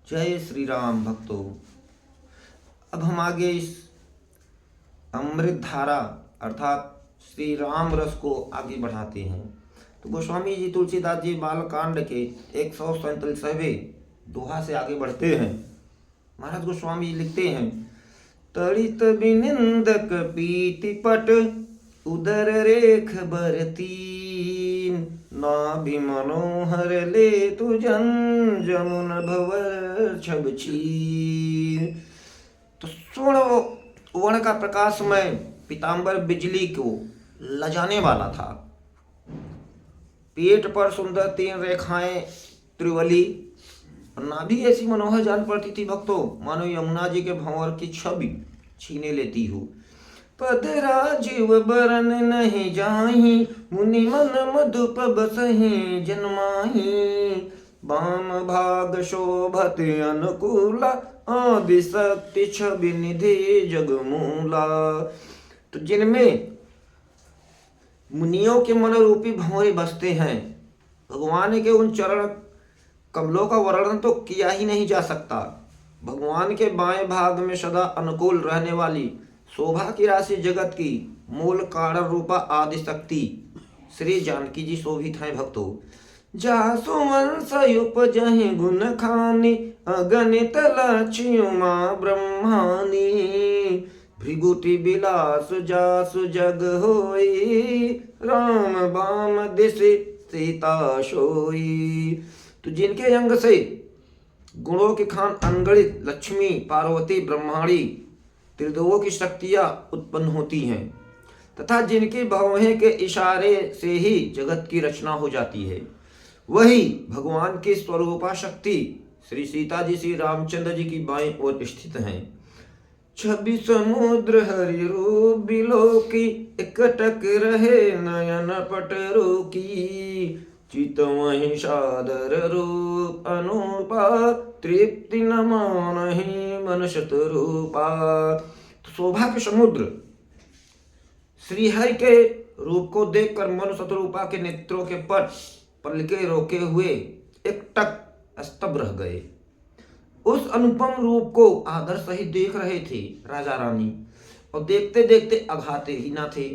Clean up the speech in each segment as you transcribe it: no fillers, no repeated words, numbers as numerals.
जय श्री राम भक्तों। अब हम आगे इस अमृत धारा अर्थात श्री राम रस को आगे बढ़ाते हैं। तो गोस्वामी जी तुलसीदास जी बालकांड के 147वें दोहा से आगे बढ़ते हैं। महाराज गोस्वामी जी लिखते हैं, तड़ित बिनिंदक पीतिपट उदर रेख बरतीन नाभि मनोहर ले तुझन जमुन भवर छब छीन। तो स्वर्ण वर्ण का प्रकाशमय पीतांबर बिजली को लजाने वाला था। पेट पर सुंदर 3 रेखाएं त्रिवली और नाभि ऐसी मनोहर जान पड़ती थी भक्तों, मानो यमुना जी के भंवर की छवि छीने लेती हो। पद राजीव बरन नहीं जाही मुनि मन मधुप बसहि जन्माही वाम भाग शोभत अनुकूला आदि शक्ति छवि निधि जगमूला। तो जिनमें मुनियों के मन रूपी भंवरे बसते हैं, भगवान के उन चरण कमलों का वर्णन तो किया ही नहीं जा सकता। भगवान के बाएं भाग में सदा अनुकूल रहने वाली शोभा की राशि जगत की मूल कारण रूपा आदि शक्ति श्री जानकी जी शोभित हैं भक्तों। जासु वंश उपजहि गुण खानी अगणित लक्ष्युमा ब्रह्मानी भृगुटी बिलास जासु जग होई राम बाम दिशि सीता सोई। तो जिनके अंग से गुणों की खान अनगणित लक्ष्मी पार्वती ब्रह्माणी त्रिदेवों की शक्तियां उत्पन्न होती हैं तथा जिनकी भवें के इशारे से ही जगत की रचना हो जाती है, वही भगवान की स्वरूपा शक्ति श्री सीता जी श्री रामचंद्र जी की बाएं ओर स्थित हैं। 26 समुद्र हरि रूप बिलोकी एकटक रहे नयन पट रोकी चित वही सादर रूप अनुपा तृप्ति न मानहि मन शतरूपा। तो शोभा के समुद्र श्रीहरि के रूप को देखकर मन शतरूपा के नेत्रों के पट पलके रोके हुए एकटक स्तब्ध रह गए। उस अनुपम रूप को आदर सहित देख रहे थे राजा रानी और देखते देखते अघाते ही ना थे।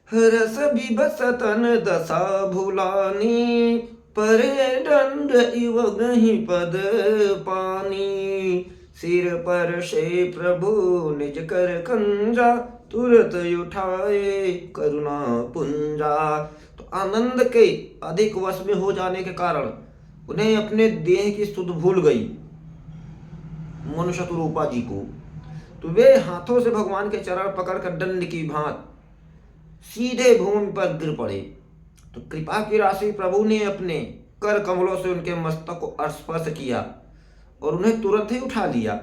रस बिबस तन दशा भुलानी परे दंड इव गहि पद पानी सिर पर से प्रभु निज कर खंजा तुरत उठाए करुणा पुंजा। तो आनंद के अधिक वश में हो जाने के कारण उन्हें अपने देह की सुध भूल गई मनुष्य रूपा जी को। तो वे हाथों से भगवान के चरण पकड़कर दंड की भांत सीधे भूमि पर गिर पड़े। तो कृपा की राशि प्रभु ने अपने कर कमलों से उनके मस्तक को स्पर्श किया और उन्हें तुरंत ही उठा लिया।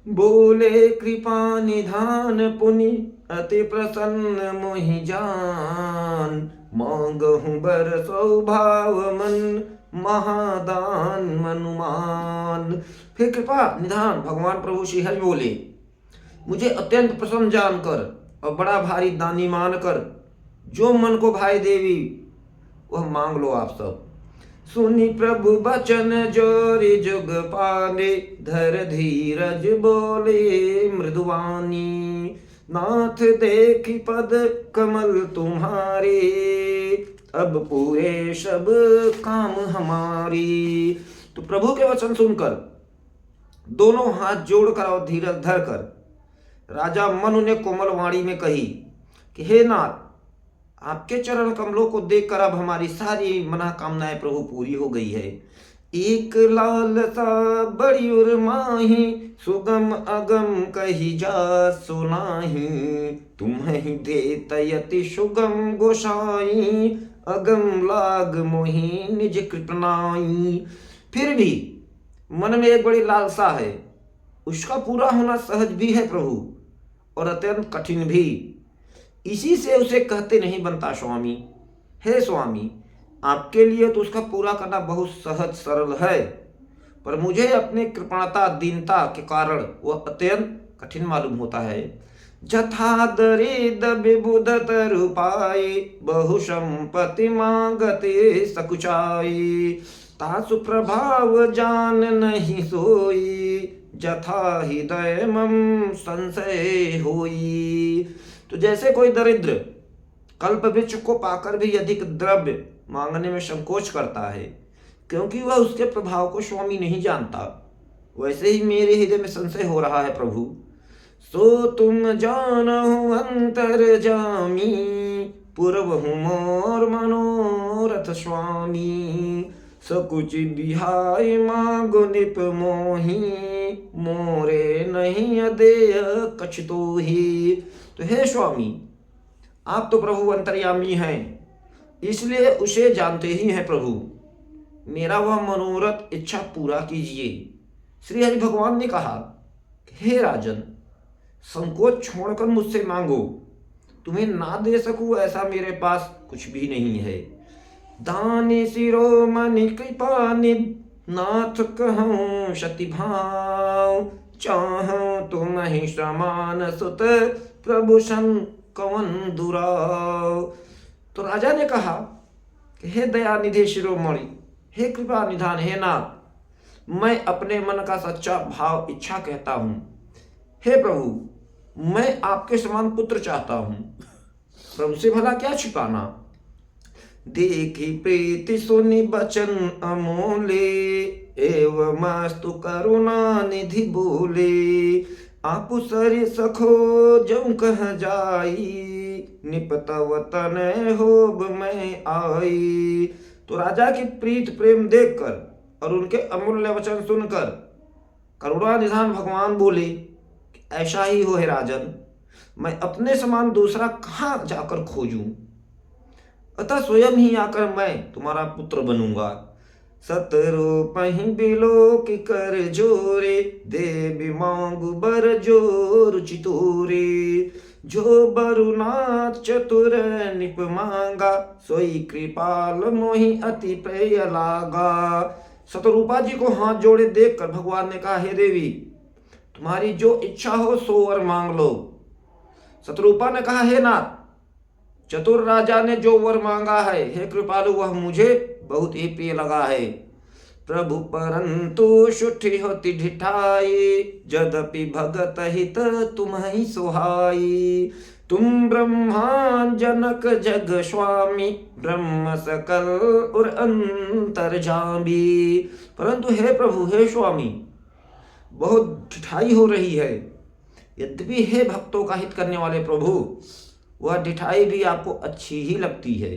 बोले कृपा निधान पुनि अति प्रसन्न मोहि जान मांगहु बर स्वभाव मन महादान मनुमान। फिर कृपा निधान भगवान प्रभु श्री हरि बोले, मुझे अत्यंत प्रसन्न जानकर और बड़ा भारी दानी मानकर जो मन को भाई देवी वह मांग लो आप सब। सुनी प्रभु बचन जोरी जुग पाने धर धीरज बोले मृदुवानी नाथ देखी पद कमल तुम्हारे अब पूरे सब काम हमारी। तो प्रभु के वचन सुनकर दोनों हाथ जोड़कर और धीरज धरकर राजा मनु ने कोमल वाणी में कही कि हे नाथ, आपके चरण कमलों को देखकर अब हमारी सारी मनोकामनाएं प्रभु पूरी हो गई है। एक लालसा बड़ी उर्माही सुगम अगम कही जा सुनाही तुम्हें देत यति सुगम गोसाई अगम लाग मोहि निज कृपनाई। फिर भी मन में एक बड़ी लालसा है, उसका पूरा होना सहज भी है प्रभु और अत्यंत कठिन भी, इसी से उसे कहते नहीं बनता स्वामी। हे स्वामी, आपके लिए तो उसका पूरा करना बहुत सहज सरल है, पर मुझे अपनी कृपणता दीनता के कारण वह अत्यंत कठिन मालूम होता है। जथा दरिद विबुध तरुपाई बहु संपत्ति मांगते सकुचाई। तासु प्रभाव जान नहीं सोई, जथा हृदय मम संशय होई। तो जैसे कोई दरिद्र कल्प वृक्ष को पाकर भी अधिक द्रव्य मांगने में संकोच करता है, क्योंकि वह उसके प्रभाव को स्वामी नहीं जानता, वैसे ही मेरे हृदय में संशय हो रहा है प्रभु। सो तुम जानहु अंतर्जामी, पूर्वहु मोर मनोरथ स्वामी। सकुच बिहाय मांगो निप मोही, मोरे नहीं अदेय कछ तो ही। तो हे स्वामी, आप तो प्रभु अंतर्यामी हैं, इसलिए उसे जानते ही हैं प्रभु। मेरा वह मनोरथ इच्छा पूरा कीजिए। श्री हरि भगवान ने कहा, हे राजन, संकोच छोड़कर मुझसे मांगो, तुम्हें ना दे सकूं ऐसा मेरे पास कुछ भी नहीं है। दानी शिरोमणि कृपा निधि, नाथ कहूं शति भाव। चाहूं तुम ही समान सुत, प्रभु सन कवन दुराव। तो राजा ने कहा, हे दयानिधि शिरोमणि, हे कृपा निधान, हे नाथ, मैं अपने मन का सच्चा भाव इच्छा कहता हूं। हे प्रभु, मैं आपके समान पुत्र चाहता हूं, प्रभु से भला क्या छिपाना। देखी प्रीति सुनि बचन अमोले, एवं मस्तु करुणा निधि बोले। आपु सरि सखो जऊ कह जाई, निपतव तनय होब मैं आई। तो राजा की प्रीत प्रेम देखकर और उनके अमूल्य वचन सुनकर करुणा निधान भगवान बोले, ऐसा ही हो हे राजन, मैं अपने समान दूसरा कहाँ जाकर खोजूं, अतः स्वयं ही आकर मैं तुम्हारा पुत्र बनूंगा। सतरूपहि बिलोक कर जोरे, देवी मांगु बर जो रुचि तोरे। जो बरुनाथ चतुर निप मांगा, सोई कृपाल मोहि अति प्रिय लागा। शतरूपा जी को हाथ जोड़े देखकर भगवान ने कहा, हे देवी, तुम्हारी जो इच्छा हो सो वर मांग लो। शतरूपा ने कहा, हे नाथ, चतुर राजा ने जो वर मांगा है, हे कृपालु, वह मुझे बहुत ही प्रिय लगा है। प्रभु परंतु सुठी होती ढिठाई, जदपि भगत हित तुम्हि सोहाई। तुम ब्रह्मा जनक जग स्वामी, ब्रह्म सकल और अंतर्जामी। परंतु हे प्रभु, हे स्वामी, बहुत ढिठाई हो रही है। यद्यपि हे भक्तों का हित करने वाले प्रभु, वह ढिठाई भी आपको अच्छी ही लगती है।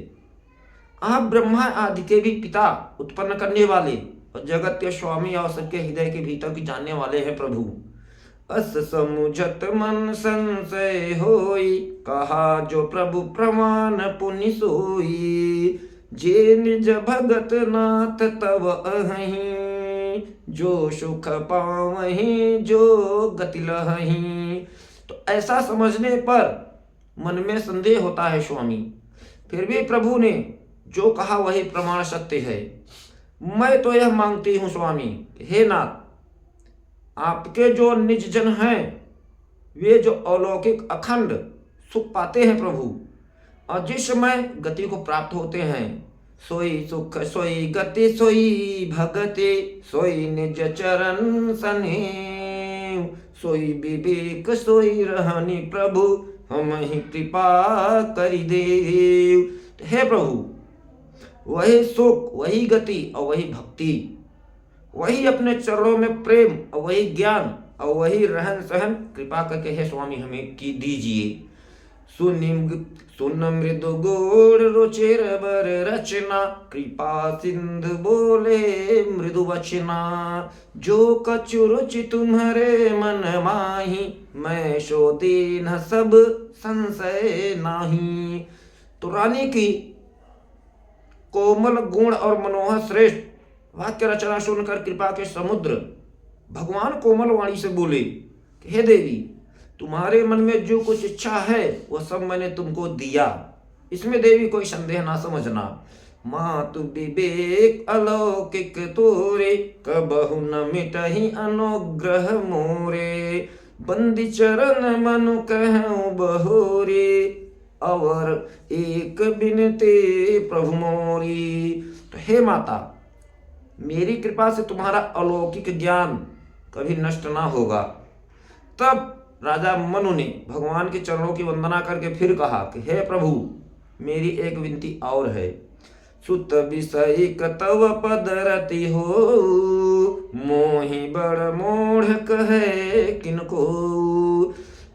आप ब्रह्मा आदि के भी पिता, उत्पन्न करने वाले और जगत के स्वामी और सबके हृदय के भीतर की जानने वाले हैं प्रभु। अस समुझत मन संशय होई, कहा जो प्रभु प्रमाण पुनि सोई। जे निज भगत नाथ तव अहि, जो सुख पावहि जो गति लहहि। तो ऐसा समझने पर मन में संदेह होता है स्वामी, फिर भी प्रभु ने जो कहा वही प्रमाण सत्य है। मैं तो यह मांगती हूँ स्वामी, हे नाथ, आपके जो निज जन हैं, वे जो अलौकिक अखंड सुख पाते हैं प्रभु, और जिस समय गति को प्राप्त होते हैं, सोई सुख सोई गति सोई भगति, सोई निज चरण सने, सोई विवेक सोई रहनी प्रभु, हम ही कृपा करि देव। हे प्रभु, वही सुख, वही गति और वही भक्ति, वही अपने चरणों में प्रेम और वही ज्ञान और वही रहन सहन कृपा करके हे स्वामी हमें की दीजिए। सुन मृदु गोड़ रुचिर बर रचना, कृपा सिंधु बोले मृदु वचना। जो कछु रुचि तुम्हारे मन माही, मैं सो दीन सब संशय नाही। तो रानी की कोमल गुण और मनोहर श्रेष्ठ वाक्य रचना सुनकर कृपा के समुद्र भगवान कोमल वाणी से बोले, हे देवी, तुम्हारे मन में जो कुछ इच्छा है वह सब मैंने तुमको दिया, इसमें देवी कोई संदेह ना समझना। मातु विवेक अलौकिक तोरे, कबहु न मिटहि अनुग्रह मोरे। बंदी चरण मनु कहूँ बहोरे, और एक बिनते प्रभु मोरी। तो हे माता, मेरी कृपा से तुम्हारा अलौकिक ज्ञान कभी नष्ट ना होगा। तब राजा मनु ने भगवान के चरणों की वंदना करके फिर कहा कि हे प्रभु, मेरी एक विनती और है। सुत विषय तव पद रति हो, मोहि बड़ मोढ़ कहे किनको।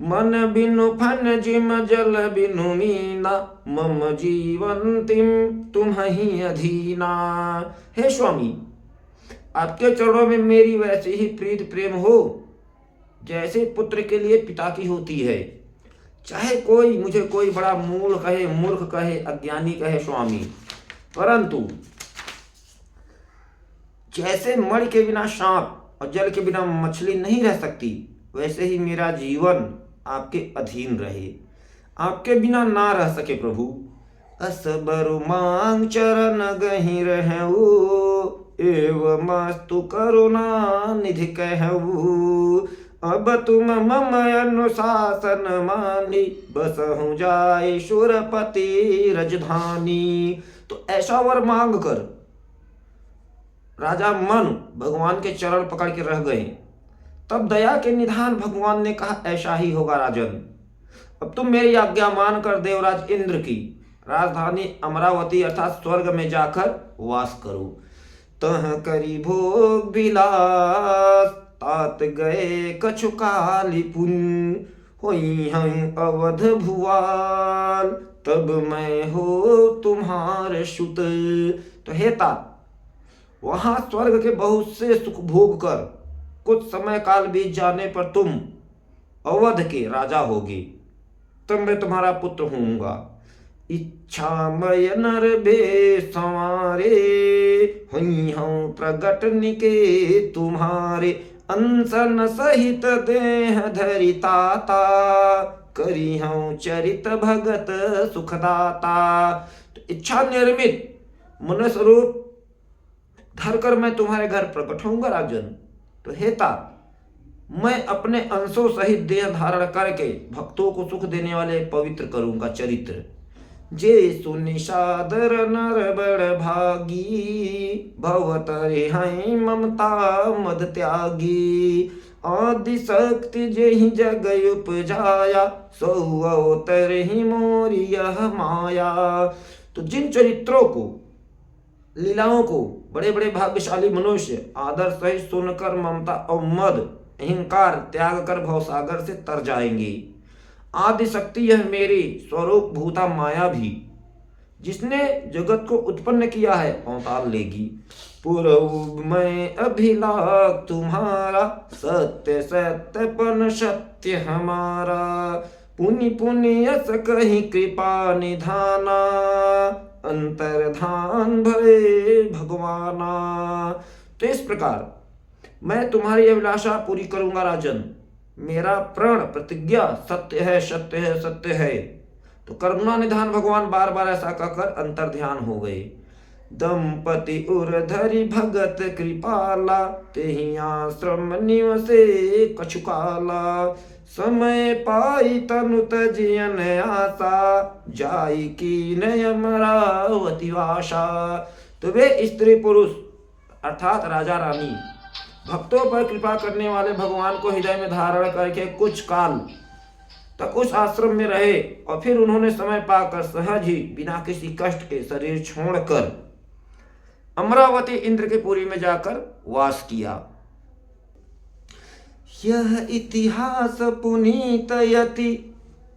मन बिनु फन जिम जल बिनु मीना, मम जीवन तिम तुम्हि अधीना। हे स्वामी, आपके चरणों में मेरी वैसे ही प्रीत प्रेम हो जैसे पुत्र के लिए पिता की होती है। चाहे कोई मुझे कोई बड़ा मूढ़ कहे, मूर्ख कहे, अज्ञानी कहे स्वामी, परंतु जैसे मणि के बिना सांप और जल के बिना मछली नहीं रह सकती, वैसे ही मेरा जीवन आपके अधीन रहे, आपके बिना ना रह सके प्रभु। असबरु मांग चरण गहि रहऊ, एवं मस्तु करुणा निधि कहऊ। अब तुम मम अनुशासन मानी, बसहु जाय सुरपति रजधानी। तो ऐसा वर मांग कर राजा मनु भगवान के चरण पकड़ के रह गए। तब दया के निधान भगवान ने कहा, ऐसा ही होगा राजन। अब तुम मेरी आज्ञा मानकर देवराज इंद्र की राजधानी अमरावती अर्थात स्वर्ग में जाकर वास करो। तह करी भोग विलास, तात गए कछु काली पुन। होई हम अवध भुआल, तब मैं हो तुम्हारे सुत। तो हे तात, वहां स्वर्ग के बहुत से सुख भोग कर कुछ समय काल बीत जाने पर तुम अवध के राजा होगे, तब मैं तुम्हारा पुत्र होऊंगा। इच्छामय नर बे संवारे, हुई हूँ प्रगट निके तुम्हारे। अंसन सहित देह धरि ताता, करी हूँ चरित भगत सुखदाता। तो इच्छा निर्मित मनुष्य रूप धरकर मैं तुम्हारे घर प्रकट होऊंगा राजन। तो हे तात, मैं अपने अंशों सहित देह धारण करके भक्तों को सुख देने वाले पवित्र करूंगा चरित्र। जे सुनिषादर नर बड़ भागी, भवतरि हैं ममता मद त्यागी। आदि शक्ति जेहि जग उपजाया, सो अवतर ही मोरी यह माया। तो जिन चरित्रों को, लीलाओं को बड़े बड़े भाग्यशाली मनुष्य आदर सहित सुनकर ममता और मद अहंकार त्याग कर भवसागर से तर जाएंगे। आदि शक्ति यह मेरी स्वरूप भूता माया भी, जिसने जगत को उत्पन्न किया है, अवतार लेगी। पूर्व में अभिलाख तुम्हारा, सत्य सत्यपन सत्य हमारा। पुनि पुनि यस कहीं कृपा निधाना, अंतर्धान भय भगवाना। तो इस प्रकार मैं तुम्हारी अभिलाषा पूरी करूंगा राजन। मेरा प्रण प्रतिज्ञा सत्य है, सत्य है, सत्य है। तो करुणा निधान भगवान बार बार ऐसा कहकर अंतर्ध्यान हो गए। दंपति उर धरि भगत कृपाला, तेहि आश्रम निवसे कछुकाला। समय पाई तनु तजियन आशा, जाई की नय अमरावती वासा। तो वे स्त्री पुरुष अर्थात राजा रानी भक्तों पर कृपा करने वाले भगवान को हृदय में धारण करके कुछ काल तक उस आश्रम में रहे और फिर उन्होंने समय पाकर सहज ही बिना किसी कष्ट के शरीर छोड़कर अमरावती इंद्र के पुरी में जाकर वास किया। यह इतिहास पुनीत यति,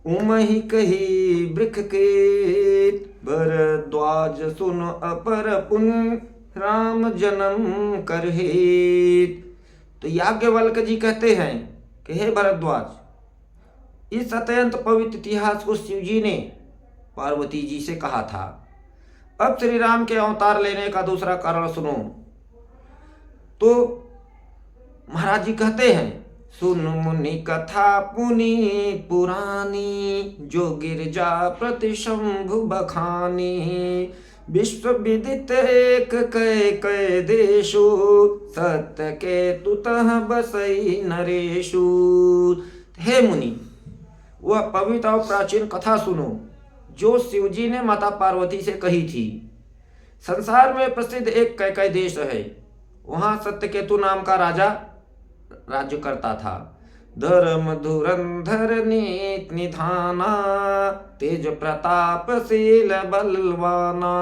उमहि कही वृख के। भरद्वाज सुन अपर पुन, राम जन्म कर हेत। तो याज्ञवल्क जी कहते हैं कि हे भरद्वाज, इस अत्यंत पवित्र इतिहास को शिव जी ने पार्वती जी से कहा था। अब श्री राम के अवतार लेने का दूसरा कारण सुनो। तो महाराज जी कहते हैं, सुन मुनि कथा पुनि पुरानी, जो गिरजा प्रति शंभु बखानी। विश्व विदित एक कै कै देशु, सत्य के तुतः बसई नरेशु। हे मुनि, वह पवित्र और प्राचीन कथा सुनो जो शिवजी ने माता पार्वती से कही थी। संसार में प्रसिद्ध एक कैकेय देश है वहां सत्यकेतु नाम का राजा राज्य करता था। धर्म धुरंधर नीत निधाना, तेज प्रतापशील बलवाना,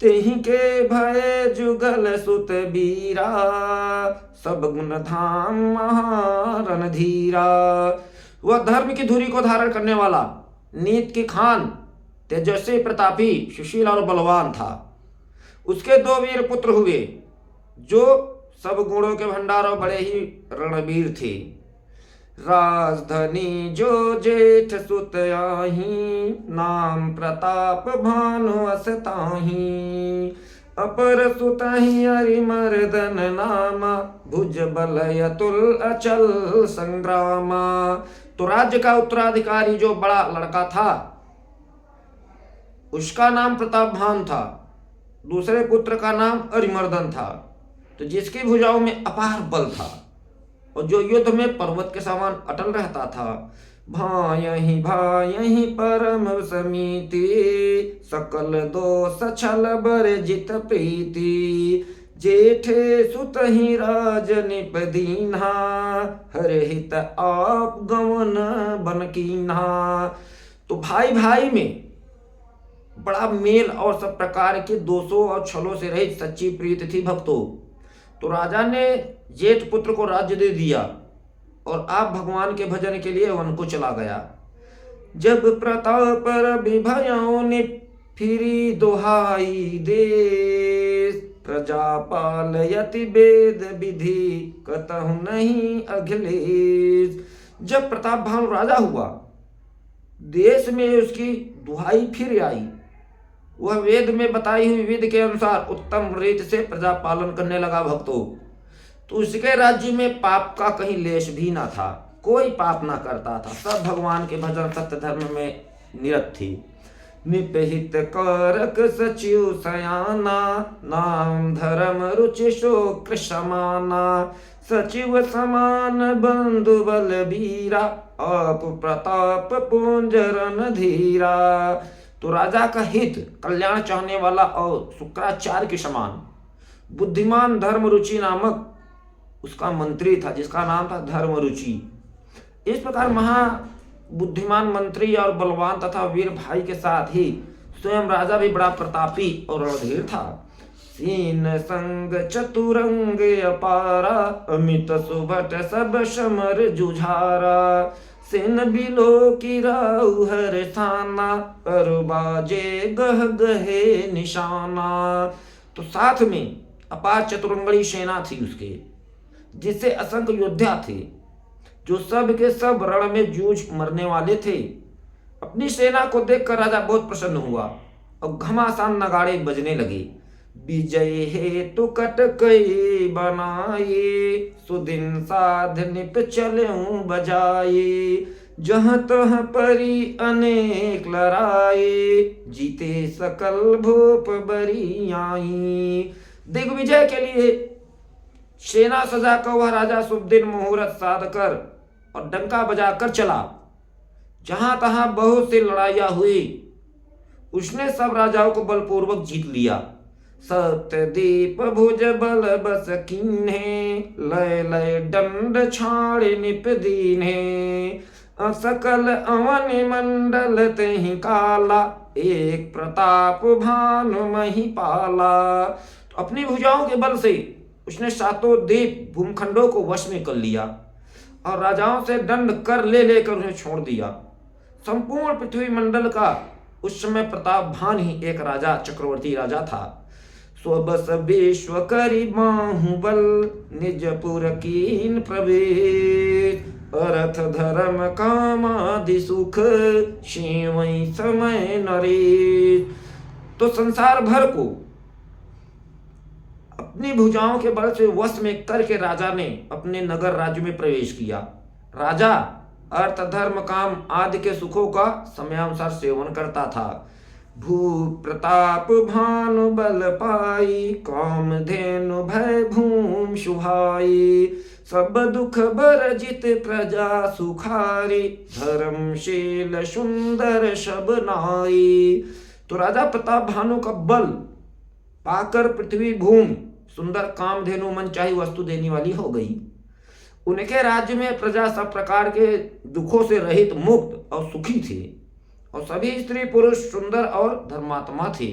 तेहि के भय जुगल सुत बीरा, सब गुण धाम महारण धीरा। वह धर्म की धुरी को धारण करने वाला, नीत की खान, तेजस्वी प्रतापी, सुशील और बलवान था। उसके 2 वीर पुत्र हुए जो सब गुणों के भंडार और बड़े ही रणवीर थे। राजधनी जो जेठ सुत आही, नाम प्रताप भानु असताही, अपर सुतहि अरिमर्दन नामा, भुज बल अतुल अचल संग्रामा। तो राज्य का उत्तराधिकारी जो बड़ा लड़का था उसका नाम प्रतापभान था, दूसरे पुत्र का नाम अरिमर्दन था, तो जिसकी भुजाओं में अपार बल था और जो युद्ध में पर्वत के समान अटल रहता था। भायहि भायहि परम समीति, सकल दोष छल बरजित प्रीति, जेठे सुतहि राज निपदीन्हा, हरहित आप गवन बन कीन्हा। तो भाई भाई में बड़ा मेल और सब प्रकार के दोषों और छलों से रहित सच्ची प्रीति थी भक्तों। तो राजा ने जेठ पुत्र को राज्य दे दिया और आप भगवान के भजन के लिए वन को चला गया। जब प्रताप विभयों ने फिरी दुहाई देश, प्रजा पालयति वेद विधि, कतहु नहीं अखिलेश। जब प्रताप भानु राजा हुआ, देश में उसकी दुहाई फिर आई। वह वेद में बताई हुई विधि के अनुसार उत्तम रीत से प्रजा पालन करने लगा भक्तों। तो उसके राज्य में पाप का कहीं लेश भी ना था, कोई पाप ना करता था, सब भगवान के भजन सत्य धर्म में निरत थी। निपहित करक सचिव सयाना, नाम धर्म रुचि शोक समाना, सचिव समान बंधु बल बीरा, आप प्रताप पुंजरन धीरा। तो राजा का हित, कल्याण चाहने वाला और शुक्राचार्य के समान बुद्धिमान धर्मरुचि नामक उसका मंत्री था, जिसका नाम था धर्मरुचि। इस प्रकार महा बुद्धिमान मंत्री और बलवान तथा वीर भाई के साथ ही स्वयं राजा भी बड़ा प्रतापी और रणधीर था। सीन संग चतुरंग अपारा, अमित सुभट सब समर जुझारा, सेन बिलो की राउ हर थाना, पर बाजे गह गहे निशाना। तो साथ में अपार चतुरंगड़ी सेना थी उसके, जिससे असंख्य योद्धा थे, जो सब के सब रण में जूझ मरने वाले थे। अपनी सेना को देखकर राजा बहुत प्रसन्न हुआ और घमासान नगाड़े बजने लगे। विजय हेतु कटकई बनाए, सुदिन साध निप चलऊं बजाए, जहाँ तहाँ परी अनेक लड़ाए, जीते सकल भूप बरी आई। दिग्विजय के लिए सेना सजा कर वह राजा शुभ दिन मुहूर्त साध कर और डंका बजाकर चला। जहां तहां बहुत सी लड़ाइयां हुई, उसने सब राजाओं को बलपूर्वक जीत लिया। सत्यदीप भुज बल बस कीन्हे, लय लय दंड छाड़े निप दीन्हे, सकल अवन मंडल तेहि काला, एक प्रताप भानु महिपाला। तो अपनी भुजाओं के बल से उसने सातों द्वीप भूमखंडों को वश में कर लिया और राजाओं से दंड कर ले लेकर उन्हें छोड़ दिया। संपूर्ण पृथ्वी मंडल का उस समय प्रतापभान ही एक राजा, चक्रवर्ती राजा था। स्वबस विश्व करी बाहुबल, निजपुर कीन प्रवेश, अर्थ धर्म कामादि सुख, सेवई समय नरेश। तो संसार भर को अपनी भुजाओं के बल से वश में करके राजा ने अपने नगर राज्य में प्रवेश किया। राजा अर्थ धर्म काम आदि के सुखों का समयानुसार सेवन करता था। भू प्रताप भानु बल पाई, काम धेनु भय भूम सुहाई, सब दुख बरजित प्रजा सुखारी, धर्मशील सुंदर सब नाई। तो राजा प्रताप भानु का बल पाकर पृथ्वी भूमि सुंदर कामधेनु मन चाही वस्तु देने वाली हो गई। उनके राज्य में प्रजा सब प्रकार के दुखों से रहित, मुक्त और सुखी थे, और सभी स्त्री पुरुष सुंदर और धर्मात्मा थे।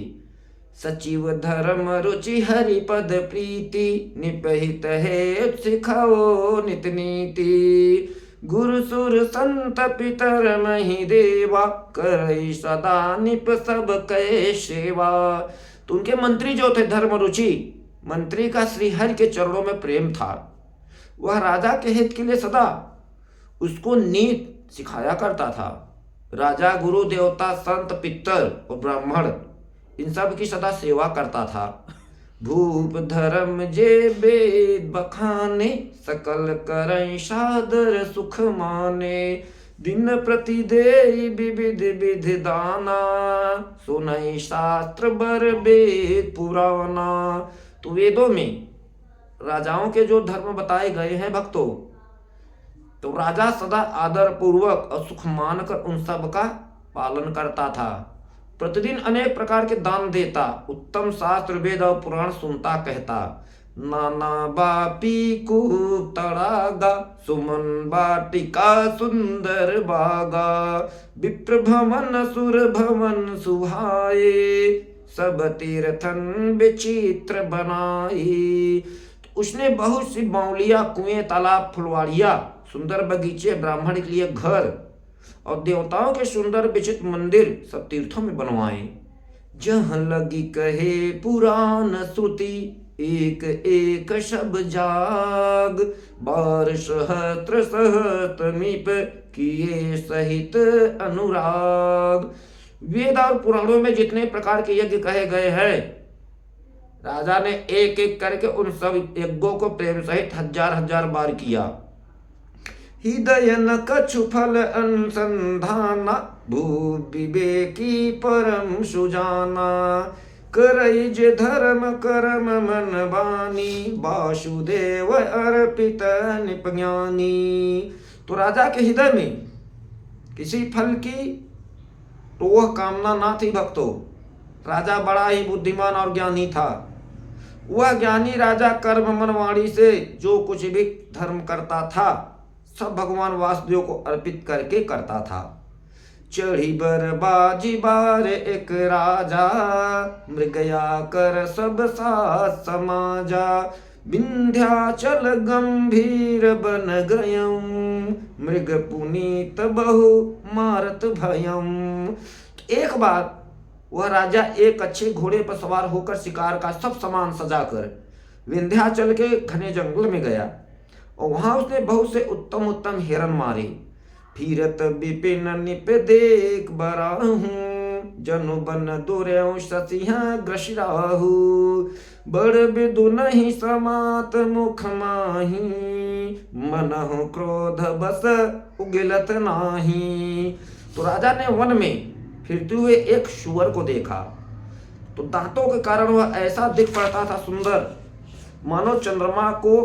सचिव धर्म रुचि हरिपद प्रीति, निपहित है सिखाओ नित नीति। गुरु सुर संत पितर मही देवा, करई सदा निप सब कै सेवा। तो उनके मंत्री जो थे धर्म रुचि, मंत्री का श्री हरि के चरणों में प्रेम था। वह राजा के हित के लिए सदा उसको नीति सिखाया करता था। राजा गुरु देवता संत पितर और ब्राह्मण इन सब की सदा सेवा करता था। भूप धर्म जे वेद बखाने, सकल करई सादर सुख माने। दिन प्रति देई विविध विधि दाना, सुनई शास्त्र बर वेद पुराना। तो वेदों में राजाओं के जो धर्म बताए गए हैं भक्तों, तो राजा सदा आदर पूर्वक और सुख मानकर उन सब का पालन करता था। प्रतिदिन अनेक प्रकार के दान देता, उत्तम शास्त्र वेद और पुराण सुनता कहता। नाना बापी को तड़ागा, सुमन बाटिका सुंदर बागा। विप्र भवन सुर भवन सुहाए, सब तीर्थन विचित्र बनाई। उसने बहुत सी बावलियां, कुएं, तालाब, फुलवाड़ियां, सुंदर बगीचे, ब्राह्मण के लिए घर और देवताओं के सुंदर विचित्र मंदिर सब तीर्थों में बनवाए। जहाँ लगी कहे पुराण श्रुति, एक एक शब जाग। बार सहस्त्र सहस्त्रमीप, किए सहित अनुराग। वेद और पुराणों में जितने प्रकार के यज्ञ कहे गए हैं, राजा ने एक एक करके उन सब यज्ञों को प्रेम सहित हजार हजार बार किया। हृदय न कछु फल अनुसंधाना, भू विवेकी परम सुजाना। करई जे धर्म कर्म मन बानी, वासुदेव अर्पित निपज्ञानी। तो राजा के हृदय में किसी फल की तो वह कामना ना थी भक्तों। राजा बड़ा ही बुद्धिमान और ज्ञानी था। वह ज्ञानी राजा कर्म मन वाणी से जो कुछ भी धर्म करता था, सब भगवान वासुदेव को अर्पित करके करता था। चढ़ी बर बाजी बार एक राजा, मृगया कर सब साथ समाजा। विंध्याचल गंभीर बन गयम, मृग पुनीत बहु मारत भयम। एक बार वह राजा एक अच्छे घोड़े पर सवार होकर शिकार का सब सामान सजाकर विंध्याचल के घने जंगल में गया, और वहां उसने बहुत से उत्तम उत्तम हिरण मारे। फिरत विपिन निप देख बराहू, जनु बन दुर्यो ससिहा ग्रसिराहू। बड़ बिदु नहीं समात मुख माही, मनहु क्रोध बस उगिलत नाही। तो राजा ने वन में फिरते हुए एक शुअर को देखा, तो दांतों के कारण वह ऐसा दिख पड़ता था सुंदर, मानो चंद्रमा को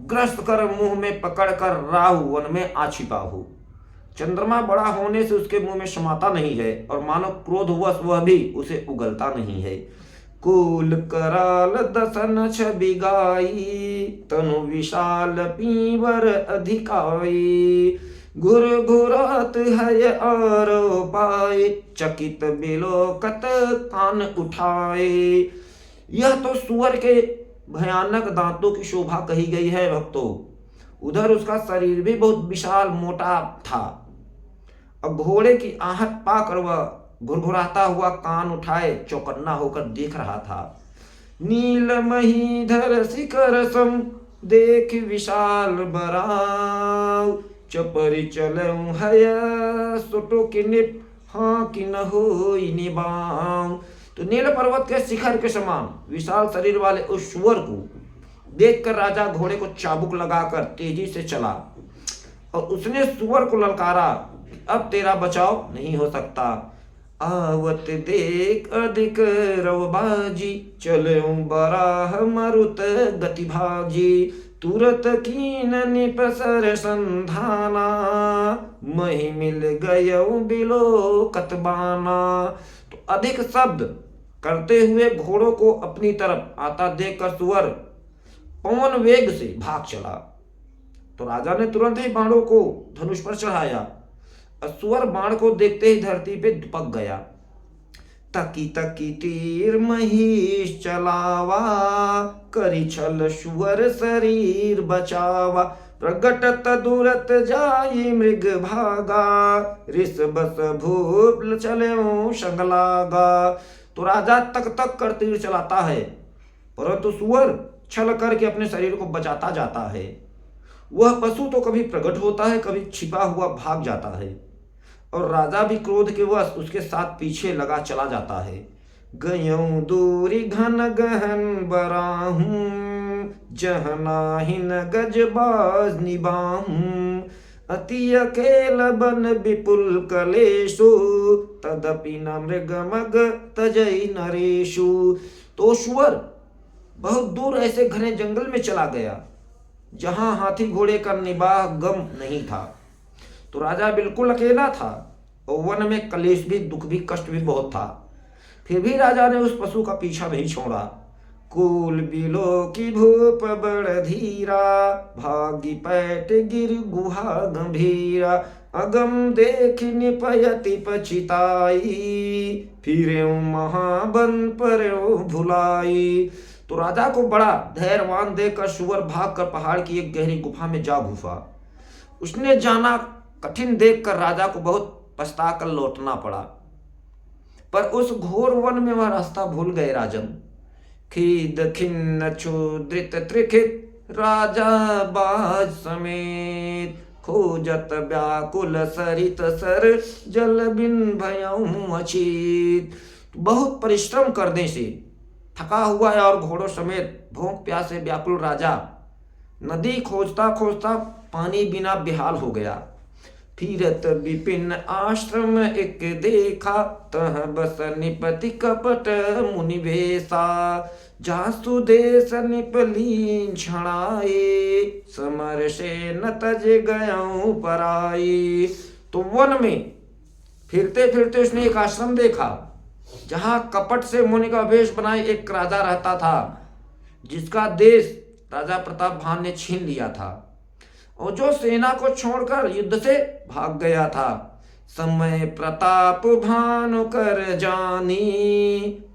ग्रस्त कर मुंह में पकड़कर राहु वन में आ छिपा हो। चंद्रमा बड़ा होने से उसके मुंह में समाता नहीं है, और मानो क्रोधवश वह भी उसे उगलता नहीं है। कुल कराल दसन छवि गाई, तनु विशाल पीवर अधिकाई। घुर घुरात है आरो पाए, चकित बिलोकत कान उठाए। यह तो सुअर के भयानक दांतों की शोभा कही गई है भक्तों। उधर उसका शरीर भी बहुत विशाल मोटा था, और घोड़े की आहट पाकर वह घुरघुराता हुआ कान उठाए चौकन्ना होकर देख रहा था। नील महीधर शिखर सम, देख विशाल बराव। चपरी चलऊं है सुटो की निप, हाँ कि न होई निबाऊ। तो नील पर्वत के शिखर के समान विशाल शरीर वाले उस सुअर को देखकर राजा घोड़े को चाबुक लगाकर तेजी से चला, और उसने सुअर को ललकारा, अब तेरा बचाव नहीं हो सकता। आवत देख अधिक रवबाजी, चलऊं बराह मरुत गति भाजी। तुरत कीन निपसर संधाना, मही मिल गयो बिलो कतबाना। तो अधिक शब्द करते हुए घोड़ों को अपनी तरफ आता देखकर सुअर पवन वेग से भाग चला। तो राजा ने तुरंत ही बाणों को धनुष पर चढ़ाया और सुअर बाण को देखते ही धरती पे दुपक गया। तकी तकी तीर महिष चलावा, करी छल सुअर शरीर बचावा। प्रगटत दूरत जाई मृग भागा, ऋष बस भूप चले संग लागा। तो राजा तक तक कर तीर चलाता है, परंतु सुअर छल करके अपने शरीर को बचाता जाता है। वह पशु तो कभी प्रकट होता है, कभी छिपा हुआ भाग जाता है, और राजा भी क्रोध के वश उसके साथ पीछे लगा चला जाता है। गयों दूरी घन गहन बराहूं, जह नाहिन गजबाज निबाहूं। अति अकेल बन विपुल कलेशु, तदपि न मृगमग तजई नरेशु। तो सुअर बहुत दूर ऐसे घने जंगल में चला गया जहां हाथी घोड़े का निबाह गम नहीं था। तो राजा बिल्कुल अकेला था और वन में कलेश भी, दुख भी, कष्ट भी बहुत था। फिर भी राजा ने उस पशु का पीछा नहीं छोड़ा। कुल बिलो की भूप बड़ धीरा, भागी पैट गिर गुहा गंभीरा। अगम देख निपयति पछिताई, फिरे महाबन पर भुलाई। तो राजा को बड़ा धैर्यवान देखकर सुअर भागकर पहाड़ की एक गहरी गुफा में जा घुसा। उसने जाना कठिन देखकर राजा को बहुत पछता कर लौटना पड़ा, पर उस घोर वन में वह रास्ता भूल गए राजन। खीद खिन्न क्षुद्रित त्रिखित, राजा बाज समेत। खोजत व्याकुल सरित सर, जल बिन भयऊं अछीत। बहुत परिश्रम करने से थका हुआ है और घोड़ों समेत भूख प्यास से व्याकुल राजा नदी खोजता खोजता पानी बिना बेहाल हो गया। फिरत विपिन आश्रम एक देखा, तह बस निपति कपट मुनि वेशा। जासु देश निपलीन छणाए, समर से न तज गयऊं पराई। तो वन में फिरते फिरते उसने एक आश्रम देखा जहां कपट से मुनि का वेश बनाए एक राजा रहता था, जिसका देश राजा प्रताप भान ने छीन लिया था और जो सेना को छोड़कर युद्ध से भाग गया था। समय प्रताप भानु कर जानी,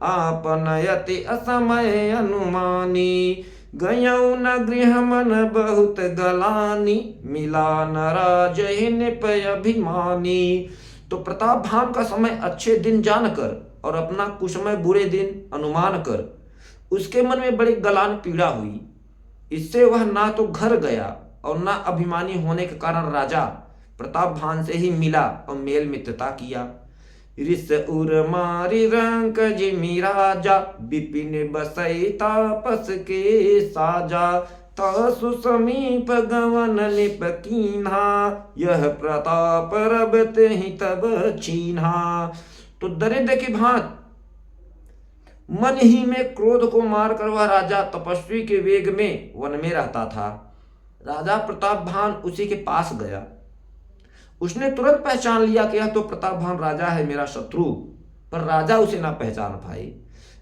आपनयति असमय अनुमानी। गयऊ न गृह मन बहुत गलानी, मिला न राजहि निपय अभिमानी। तो प्रताप भान का समय अच्छे दिन जानकर और अपना कुसमय बुरे दिन अनुमान कर उसके मन में बड़ी गलान पीड़ा हुई। इससे वह ना तो घर गया और ना अभिमानी होने के कारण राजा प्रताप भान से ही मिला और मेल मित्रता किया। रिस उर मारी रंक जिमी राजा, विपिन बसई तापस के साजा। तासु समीप गवन निप कीन्हा, यह प्रताप रब ही तब छीन्हा। तो दरिद्र की भांत मन ही में क्रोध को मारकर वह राजा तपस्वी के वेग में वन में रहता था। राजा प्रताप भान उसी के पास गया। उसने तुरंत पहचान लिया कि यह तो प्रताप भान राजा है, मेरा शत्रु, पर राजा उसे ना पहचान पाए।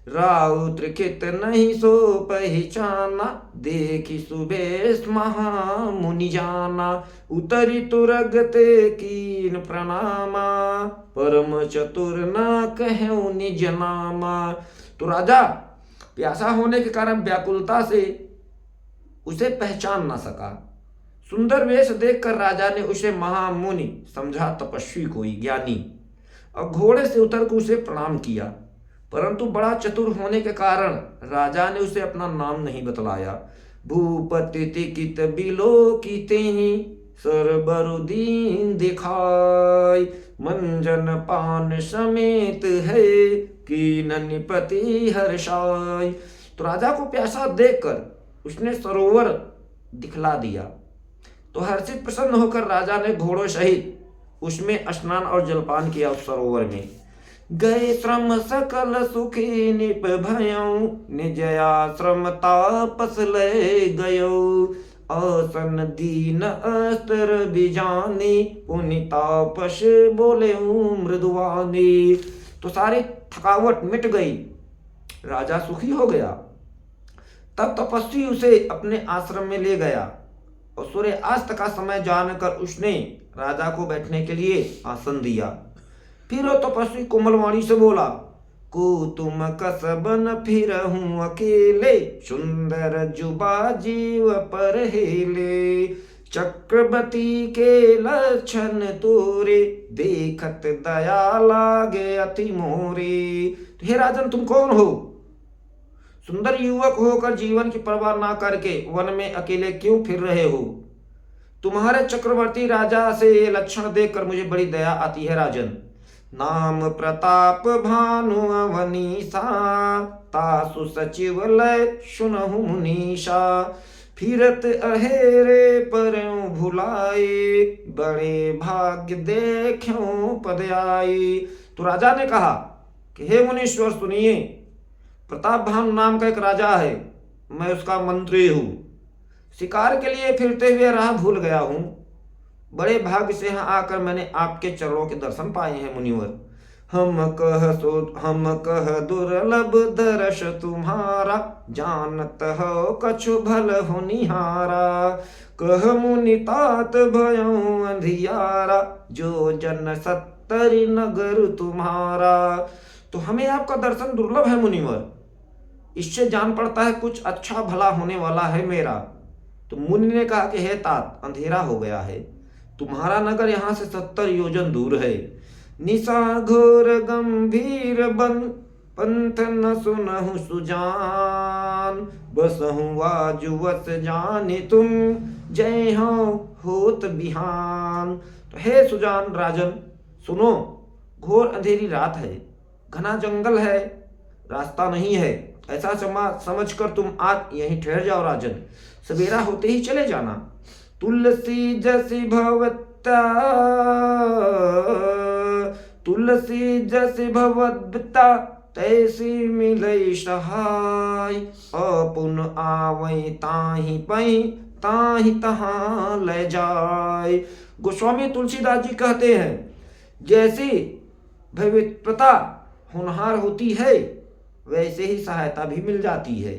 राउत त्रिखित नहीं सो पहचाना, देखी सुबेश महामुनि जाना। उतरी तुरगते कीन प्रणामा, परम चतुर न कहूं निज नामा। तो राजा प्यासा होने के कारण व्याकुलता से उसे पहचान ना सका। सुंदर वेश देखकर राजा ने उसे महामुनि समझा, तपस्वी कोई ज्ञानी, और घोड़े से उतर कर उसे प्रणाम किया। परंतु बड़ा चतुर होने के कारण राजा ने उसे अपना नाम नहीं बतलाया। भूपति तिकित बिलो कीते ही, सरबरुदीन दिखाई। मंजन पान समेत है, कीन निपति हर्षाय। तो राजा को प्यासा देखकर उसने सरोवर दिखला दिया। तो हर्षित प्रसन्न होकर राजा ने घोड़ों सहित उसमें स्नान और जलपान किया। उस सरोवर में गए श्रम सकल सुखी निप भयऊ, निज आश्रम तापस ले गयो। आसन दीन अस्त्र बिजानी, पुनि तापस बोले मृदुवानी। तो सारी थकावट मिट गई राजा सुखी हो गया। तब तपस्वी उसे अपने आश्रम में ले गया और सूर्यास्त का समय जानकर उसने राजा को बैठने के लिए आसन दिया। फिर वो तपस्वी कोमलवाणी से बोला, कुतुम कसबन फिरहूं अकेले, सुंदर जुबा जीव पर हेले, चक्रवर्ती के लक्षण तोरे, देखत दया लागे अति मोरे। तो हे राजन, तुम कौन हो? सुंदर युवक होकर जीवन की परवाह ना करके वन में अकेले क्यों फिर रहे हो? तुम्हारे चक्रवर्ती राजा से ये लक्षण देखकर मुझे बड़ी दया आती है राजन। नाम प्रताप भानु अवनीशा, तासु सचिव लय सुनहु मुनीषा, फिरत अहेरे परयों भुलाए, बड़े भाग्य देख्यों पद आए। तो राजा ने कहा कि हे मुनीश्वर सुनिए, प्रताप भानु नाम का एक राजा है, मैं उसका मंत्री हूँ। शिकार के लिए फिरते हुए राह भूल गया हूँ। बड़े भाग्य से यहाँ आकर मैंने आपके चरणों के दर्शन पाए हैं मुनिवर। हम कह दुर्लभ दर्श तुम्हारा, जानत हो कछु भल हो निहारा, कह मुनि तात भयो अंधियारा, जो जन सत्तरि नगर तुम्हारा। तो हमें आपका दर्शन दुर्लभ है मुनिवर, इससे जान पड़ता है कुछ अच्छा भला होने वाला है मेरा। तो मुनि ने कहा कि हे तात, अंधेरा हो गया है, तुम्हारा नगर यहाँ से 70 योजन दूर है। निशा घोर गंभीर बन, पंथ न सुनहु सुजान, बसहु आजुवस जाने तुम, जय हो होत बिहान। तो हे सुजान राजन सुनो, घोर अंधेरी रात है, घना जंगल है, रास्ता नहीं है, ऐसा समझकर तुम आज यहीं ठहर जाओ राजन, सवेरा होते ही चले जाना। तुलसी जसी भवत्ता, तुलसी जसी भवद्ता, तैसी मिलई सहाय, अपुन आवै ताहि पै, ताहि तहाँ ले जाय। गोस्वामी तुलसीदास जी कहते हैं, जैसी भवित्रता होनहार होती है वैसे ही सहायता भी मिल जाती है।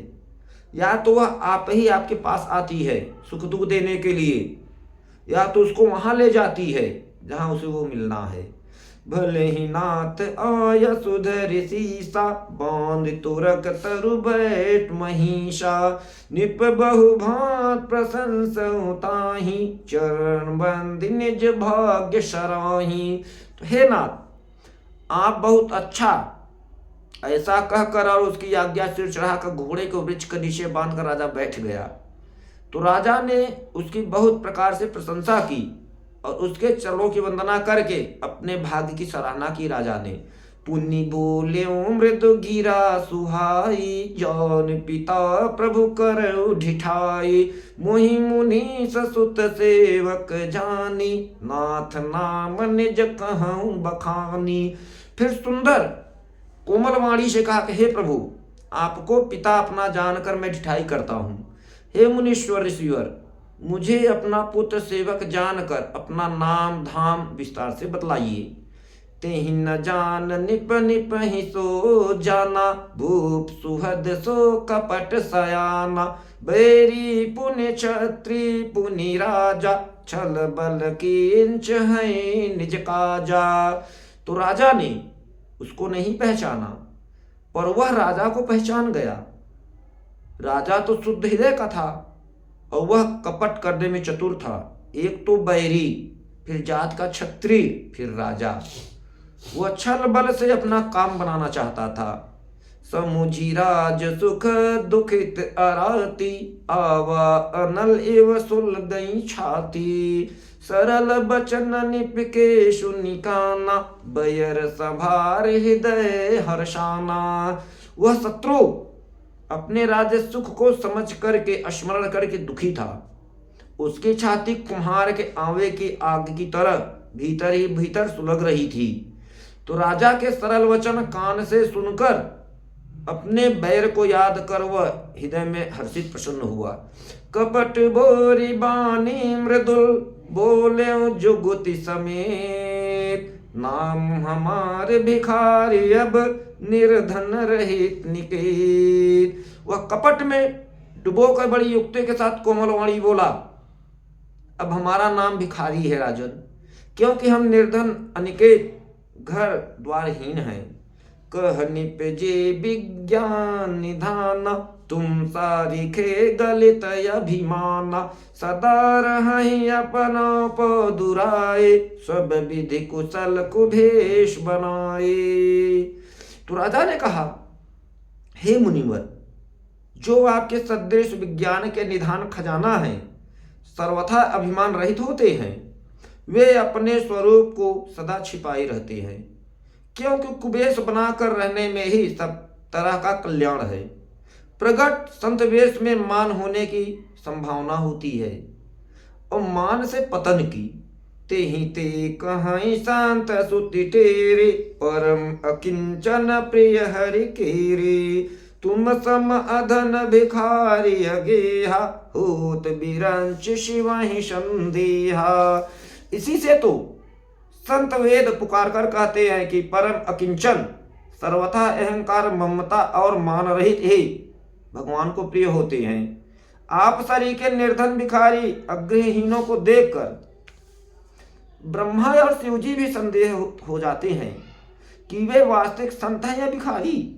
या तो वह आप ही आपके पास आती है सुख दुख देने के लिए, या तो उसको वहां ले जाती है जहां उसे वो मिलना है। भले ही नाथ आय सुधर सीसा, बांध तुरक तरु बैठ महिषा, निप बहु भांत प्रशंसहु ताहि, चरण बंद निज भाग्य सराही। तो हे नाथ, आप बहुत अच्छा, ऐसा कहकर और उसकी आज्ञा सिर चढ़ाकर घोड़े को वृक्ष के नीचे बांधकर राजा बैठ गया। तो राजा ने उसकी बहुत प्रकार से प्रशंसा की और उसके चरणों की वंदना करके अपने भाग्य की सराहना की राजा ने। पुनि बोले मृदु गिरा सुहाई, जौन पिता प्रभु कर ढिठाई, मोहि मुनि ससुत सेवक जानी, नाथ नाम निज कहूँ बखानी। फिर सुंदर कोमल वाणी से कहा कि हे प्रभु, आपको पिता अपना जानकर मैं ढिठाई करता हूँ। हे मुनीश्वर ऋषिवर, मुझे अपना पुत्र सेवक जानकर अपना नाम धाम विस्तार से बतलाइए। तेहि न जान निप निप ही सो जाना, भूप सुहद सो कपट सयाना, बैरी पुण्य क्षत्रि पुनि राजा, छल बल किंच है निज काजा। तो राजा ने उसको नहीं पहचाना, पर वह राजा को पहचान गया। राजा तो शुद्ध हृदय का था और वह कपट करने में चतुर था। एक तो बैरी, फिर जात का क्षत्रिय, फिर राजा। वह छल बल से अपना काम बनाना चाहता था। समुझी राज सुख दुखित अराती, आवा अनल एव सुल गई छाती, सरल बचन निपके सुनिकाना, बयर सभार हृदय हर्षाना। वह शत्रु अपने राज्य सुख को समझ करके स्मरण करके दुखी था। उसकी छाती कुम्हार के आंवे की आग की तरह भीतर ही भीतर सुलग रही थी। तो राजा के सरल वचन कान से सुनकर अपने बैर को याद कर वह हृदय में हर्षित प्रसन्न हुआ। कपट बोरी बानी मृदुल, बोले जुगुति समेत, नाम हमारे भिखारी अब निर्धन रहित निकेत। वह कपट में डुबोकर बड़ी युक्ति के साथ कोमलवाणी बोला, अब हमारा नाम भिखारी है राजन, क्योंकि हम निर्धन अनिकेत घर द्वारहीन हैं। कह निपजे विज्ञान निधान, तुम सारिखे गलित अभिमान। सदा रहि अपना पदुराए, सब विधि कुशल कुभेश बनाए। तो राजा ने कहा, हे मुनिवर, जो आपके सदृश विज्ञान के निधान खजाना हैं, सर्वथा अभिमान रहित होते हैं। वे अपने स्वरूप को सदा छिपाए रहते हैं, क्योंकि कुबेश बनाकर रहने में ही सब तरह का कल्याण है। प्रगट संत वेश में मान होने की संभावना होती है, और मान से पतन की। तेहि ते कहाई शांत सुति टेरे, परम अकिंचन प्रिय हरि केरे। तुम सम अधन भिखारी अगेहा, होत बिरंच शिवहि संदेहा। इसी से तो संत वेद पुकार कर कहते हैं कि परम अकिंचन, सर्वथा अहंकार ममता और मान रहित ही भगवान को प्रिय होते हैं। आप सरीखे निर्धन भिखारी अग्रहीनों को देखकर ब्रह्मा और शिवजी भी संदेह हो जाते हैं कि वे वास्तविक संत हैं या भिखारी।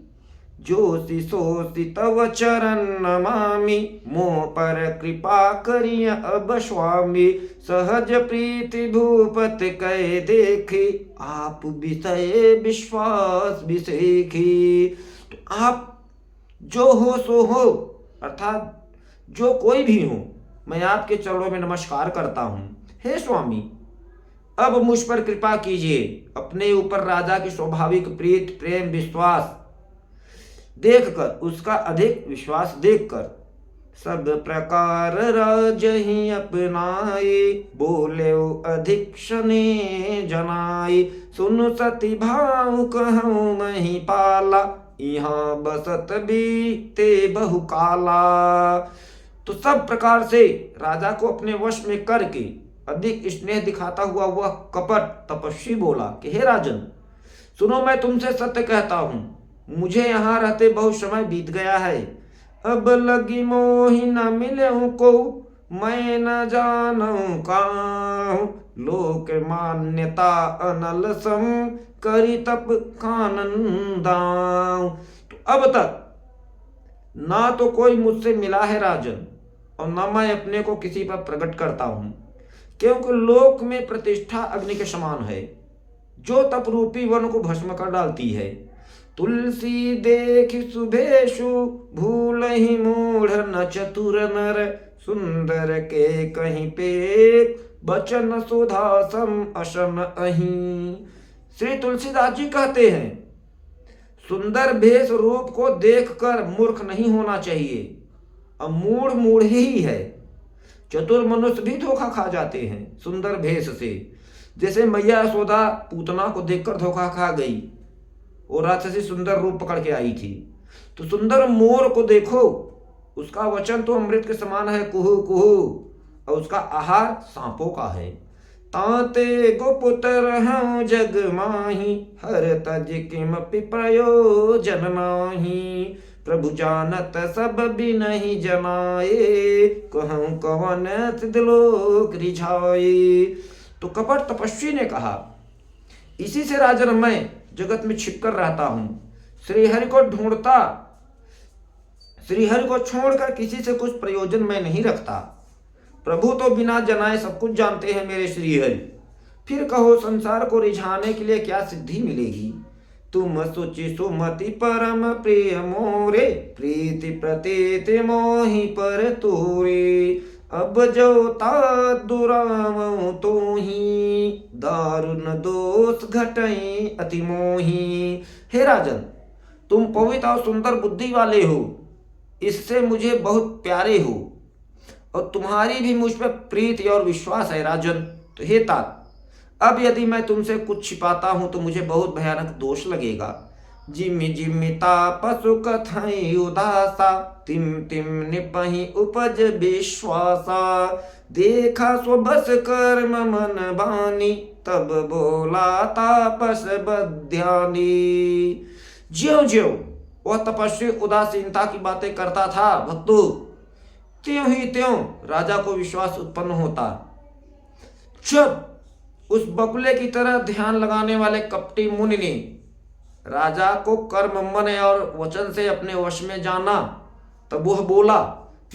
जोशी सोसी तव चरण नमामि, मोह पर कृपा करिय अब स्वामी। सहज प्रीति भूपति कह देखी, आप विषय विश्वास विसेखी। तो आप जो हो सो हो, अर्थात जो कोई भी हो, मैं आपके चरणों में नमस्कार करता हूँ। हे स्वामी, अब मुझ पर कृपा कीजिए। अपने ऊपर राजा की स्वाभाविक प्रीत प्रेम विश्वास देखकर, उसका अधिक विश्वास देखकर, सब प्रकार राजहि अपनाए। बोले अधिक शने जनाए, सुन सती भाव कहूँ मही पाला। यहाँ बसत बीते बहु काला। तो सब प्रकार से राजा को अपने वश में करके अधिक स्नेह दिखाता हुआ वह कपट तपस्वी बोला कि हे राजन, सुनो, मैं तुमसे सत्य कहता हूँ, मुझे यहाँ रहते बहुत समय बीत गया है। अब लगी मोहि न मिले को, मैं न जानूं काहूं। लोक मान्यता अनल सम, करी तप कानन दाऊं। तो अब तक ना तो कोई मुझसे मिला है राजन, और न मैं अपने को किसी पर प्रकट करता हूँ, क्योंकि लोक में प्रतिष्ठा अग्नि के समान है, जो तप रूपी वन को भस्म कर डालती है। तुलसी देख सुभेशु, भूल ही मूढ़ न चतुर नर। सुंदर के कहीं पे, बचन सुधा सम अशन अहीं। श्री तुलसीदास जी कहते हैं, सुंदर भेष रूप को देखकर मूर्ख नहीं होना चाहिए, और मूढ़ मूढ़ ही है। चतुर मनुष्य भी धोखा खा जाते हैं सुंदर भेष से। जैसे मैया यशोदा पूतना को देखकर धोखा खा गई और राक्षसी सुंदर रूप पकड़ के आई थी। तो सुंदर मोर को देखो, उसका वचन तो अमृत के समान है, कुहू कुहू, और उसका आहार सांपों का है। ताते गोपुत्र हूँ जग माही, हर तज किमपि प्रयोजन नाही। प्रभु जानत सब भी नहीं जनाए, कहूँ कवन सिद्धलोक रिझाए। तो कपट तपस्वी ने कहा, इसी से राजन मैं जगत में छिपकर रहता हूं, श्रीहरि को ढूंढता, श्रीहरि को छोड़कर किसी से कुछ प्रयोजन मैं नहीं रखता। प्रभु तो बिना जनाए सब कुछ जानते हैं मेरे श्रीहरि। फिर कहो संसार को रिझाने के लिए क्या सिद्धि मिलेगी। तुम सुचि सुमति परम प्रिय मोरे, प्रीति प्रतीत मोहि पर तोरे। अब जो तात दुरावं तो ही, दारुण दोष घटई अति मोही। हे राजन, तुम पवित्र और सुंदर बुद्धि वाले हो, इससे मुझे बहुत प्यारे हो, और तुम्हारी भी मुझ पर प्रीति और विश्वास है राजन। तो हे तात, अब यदि मैं तुमसे कुछ छिपाता हूं तो मुझे बहुत भयानक दोष लगेगा। जिमि जिमि तापसु कथई उदासा, तिम तिम निपहि उपज विश्वासा। देखा स्वबस कर्म मन बानी, तब बोला तापस बध्यानी। ज्यों ज्यों वह तपस्वी उदासीनता की बातें करता था भक्तों, त्यों ही त्यों राजा को विश्वास उत्पन्न होता। जब उस बगुले की तरह ध्यान लगाने वाले कपटी मुनि ने राजा को कर्म, मन और वचन से अपने वश में जाना, तब वह बोला,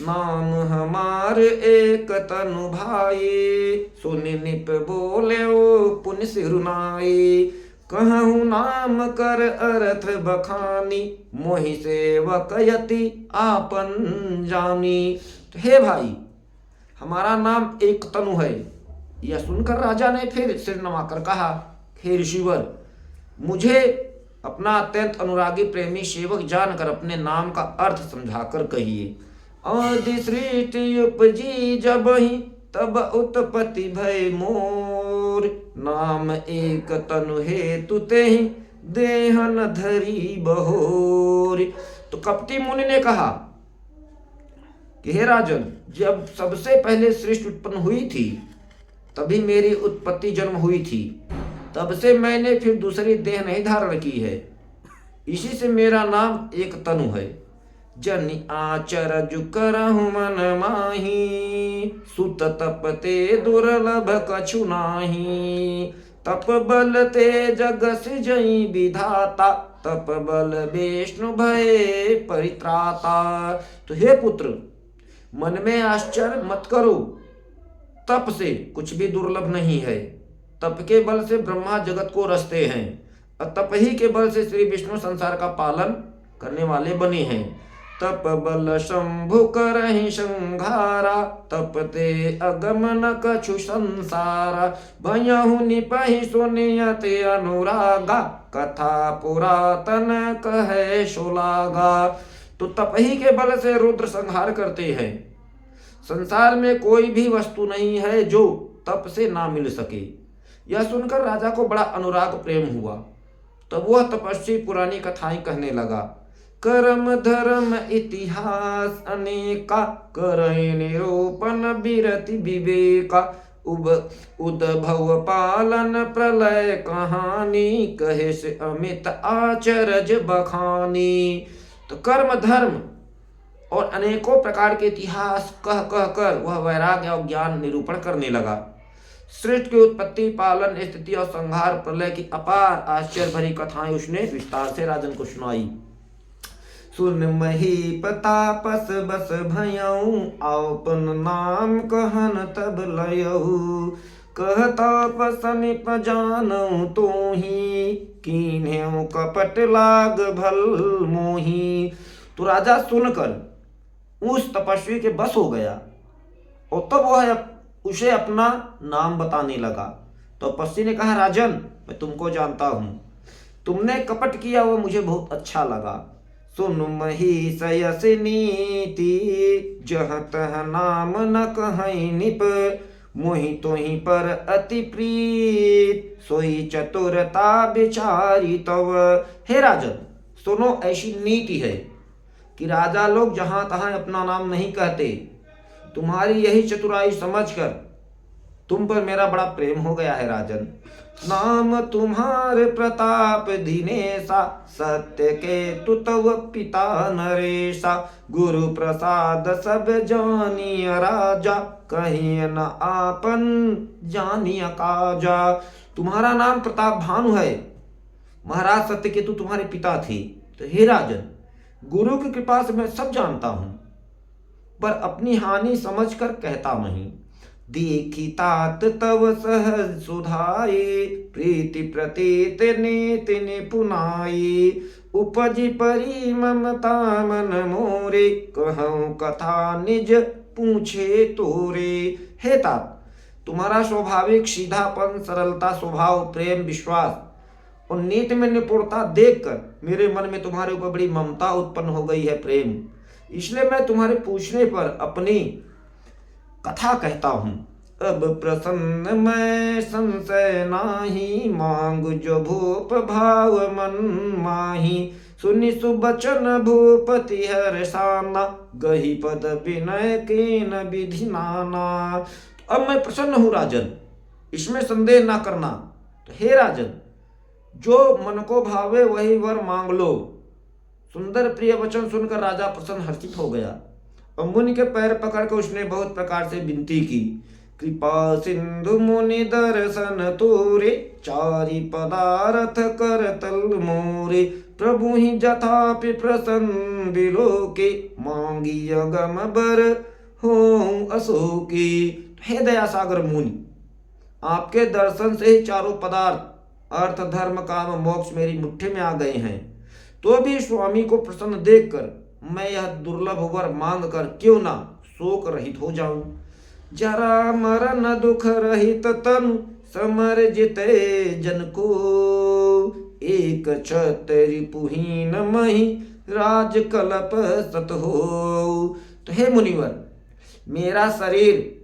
नाम हमार एक तनु भाई, सुनि निप बोले पुनि सिरुनाई, कहूँ नाम कर अर्थ बखानी, मोहि सेवक यति आपन जानी। तो हे भाई, हमारा नाम एक तनु है। यह सुनकर राजा ने फिर सिर नवाकर कहा, हे ऋषिवर, मुझे अपना अत्यंत अनुरागी प्रेमी सेवक जानकर अपने नाम का अर्थ समझाकर कहिए। आदि सृष्टि उपजी जबहि, तब उत्पत्ति भय मोर, नाम एक तनु हेतु तेहि, देहन धरी बहोर। तो कपटी मुनि ने कहा कि हे राजन, जब सबसे पहले सृष्टि उत्पन्न हुई थी तभी मेरी उत्पत्ति जन्म हुई थी, तब से मैंने फिर दूसरी देह नहीं धारण की है, इसी से मेरा नाम एक तनु है। जनि आचरजु करहु मन माही, सुत तप ते दुर्लभ कछु नाही, तप बल ते जग सृजई विधाता, तप बल विष्णु भय परित्राता। तो हे पुत्र, मन में आश्चर्य मत करो, तप से कुछ भी दुर्लभ नहीं है। तप के बल से ब्रह्मा जगत को रचते हैं और तप ही के बल से श्री विष्णु संसार का पालन करने वाले बने हैं। तप बल शंभु करहि संघारा, तप ते अगम न कछु संसारा, भयहु निपहि सुनियते अनुरागा, कथा पुरातन कहे सुलागा। तो तप ही के बल से रुद्र संहार करते हैं। संसार में कोई भी वस्तु नहीं है जो तप से ना मिल सके। यह सुनकर राजा को बड़ा अनुराग प्रेम हुआ। तब वह तपस्वी पुरानी कथाएं कहने लगा। कर्म धर्म इतिहास अनेका, करय निरूपण बिरति विवेका, उद्भव पालन प्रलय कहानी, कहे से अमित आचरज बखानी। तो कर्म धर्म और अनेकों प्रकार के इतिहास कह कह कर वह वैराग्य और ज्ञान निरूपण करने लगा। सृष्टि की उत्पत्ति, पालन, स्थिति और संहार, प्रलय की अपार आश्चर्य भरी कथाएं उसने विस्तार से राजन को सुनाई। सुन महीपतापस बस भयऊ, आपन नाम कहन तब लयऊ, कह तापस निप जानऊ तोही, कीन्हेउ कपट लाग भल मोही। तो राजा सुनकर उस तपस्वी के बस हो गया और तब वह उसे अपना नाम बताने लगा। तो तपस्वी ने कहा, राजन, मैं तुमको जानता हूँ, तुमने कपट किया वो मुझे बहुत अच्छा लगा। सुन महिषयस नीति, जह तह नाम न कहै निप, मोहि तोहि पर अति प्रीत, सोई चतुरता विचारी तव। हे राजन, सुनो, ऐसी नीति है कि राजा लोग जहां तहां अपना नाम नहीं कहते। तुम्हारी यही चतुराई समझकर तुम पर मेरा बड़ा प्रेम हो गया है राजन। नाम तुम्हारे प्रताप दिनेशा, सत्य के तुतव पिता नरेशा, गुरु प्रसाद सब जानिय राजा, कहीं न आपन जानिय काजा। तुम्हारा नाम प्रताप भानु है, महाराज सत्यकेतु तुम्हारे पिता थे। तो हे राजन, गुरु की कृपा से मैं सब जानता हूं, पर अपनी हानि समझकर कहता नहीं। देखी तात तव सहज सुधाई, प्रीति प्रतीत नीति निपुनाई, उपजी परी ममता मन मोरे, कहूँ कथा निज पूछे तोरे। हे तात, तुम्हारा स्वाभाविक सीधापन, सरलता, स्वभाव, प्रेम, विश्वास और नीति में निपुणता देखकर मेरे मन में तुम्हारे ऊपर बड़ी ममता उत्पन्न हो गई है, प्रेम। इसलिए मैं तुम्हारे पूछने पर अपनी कथा कहता हूँ। अब प्रसन्न मैं संशय नाही, मांग जो भूप भाव मन माही, सुनि सुबचन भूपति हर्षाना, गही पद विनय कीन विधि नाना। अब मैं प्रसन्न हूँ राजन, इसमें संदेह ना करना। तो हे राजन, जो मन को भावे वही वर मांग लो। सुंदर प्रिय वचन सुनकर राजा प्रसन्न हर्षित हो गया और मुनि के पैर पकड़कर उसने बहुत प्रकार से विनती की। कृपा सिंधु मुनि दर्शन तोरे, चारि पदारथ कर तल मोरे। प्रभु ही जथापि प्रसन्न बिलोके, मांगी अगम बर हो अशोकी। हे दया सागर मुनि, आपके दर्शन से ही चारों पदार्थ अर्थ धर्म काम मोक्ष मेरी मुट्ठी में आ गए हैं। तो भी स्वामी को प्रसन्न देखकर मैं यह दुर्लभ वर मांग कर क्यों ना शोक रहित हो जाऊं। जरा मरण दुख रहित तनु, समर जिते जन को। एक छत्र रिपुहीन मही, राज कलप सत हो। तो हे मुनिवर, मेरा शरीर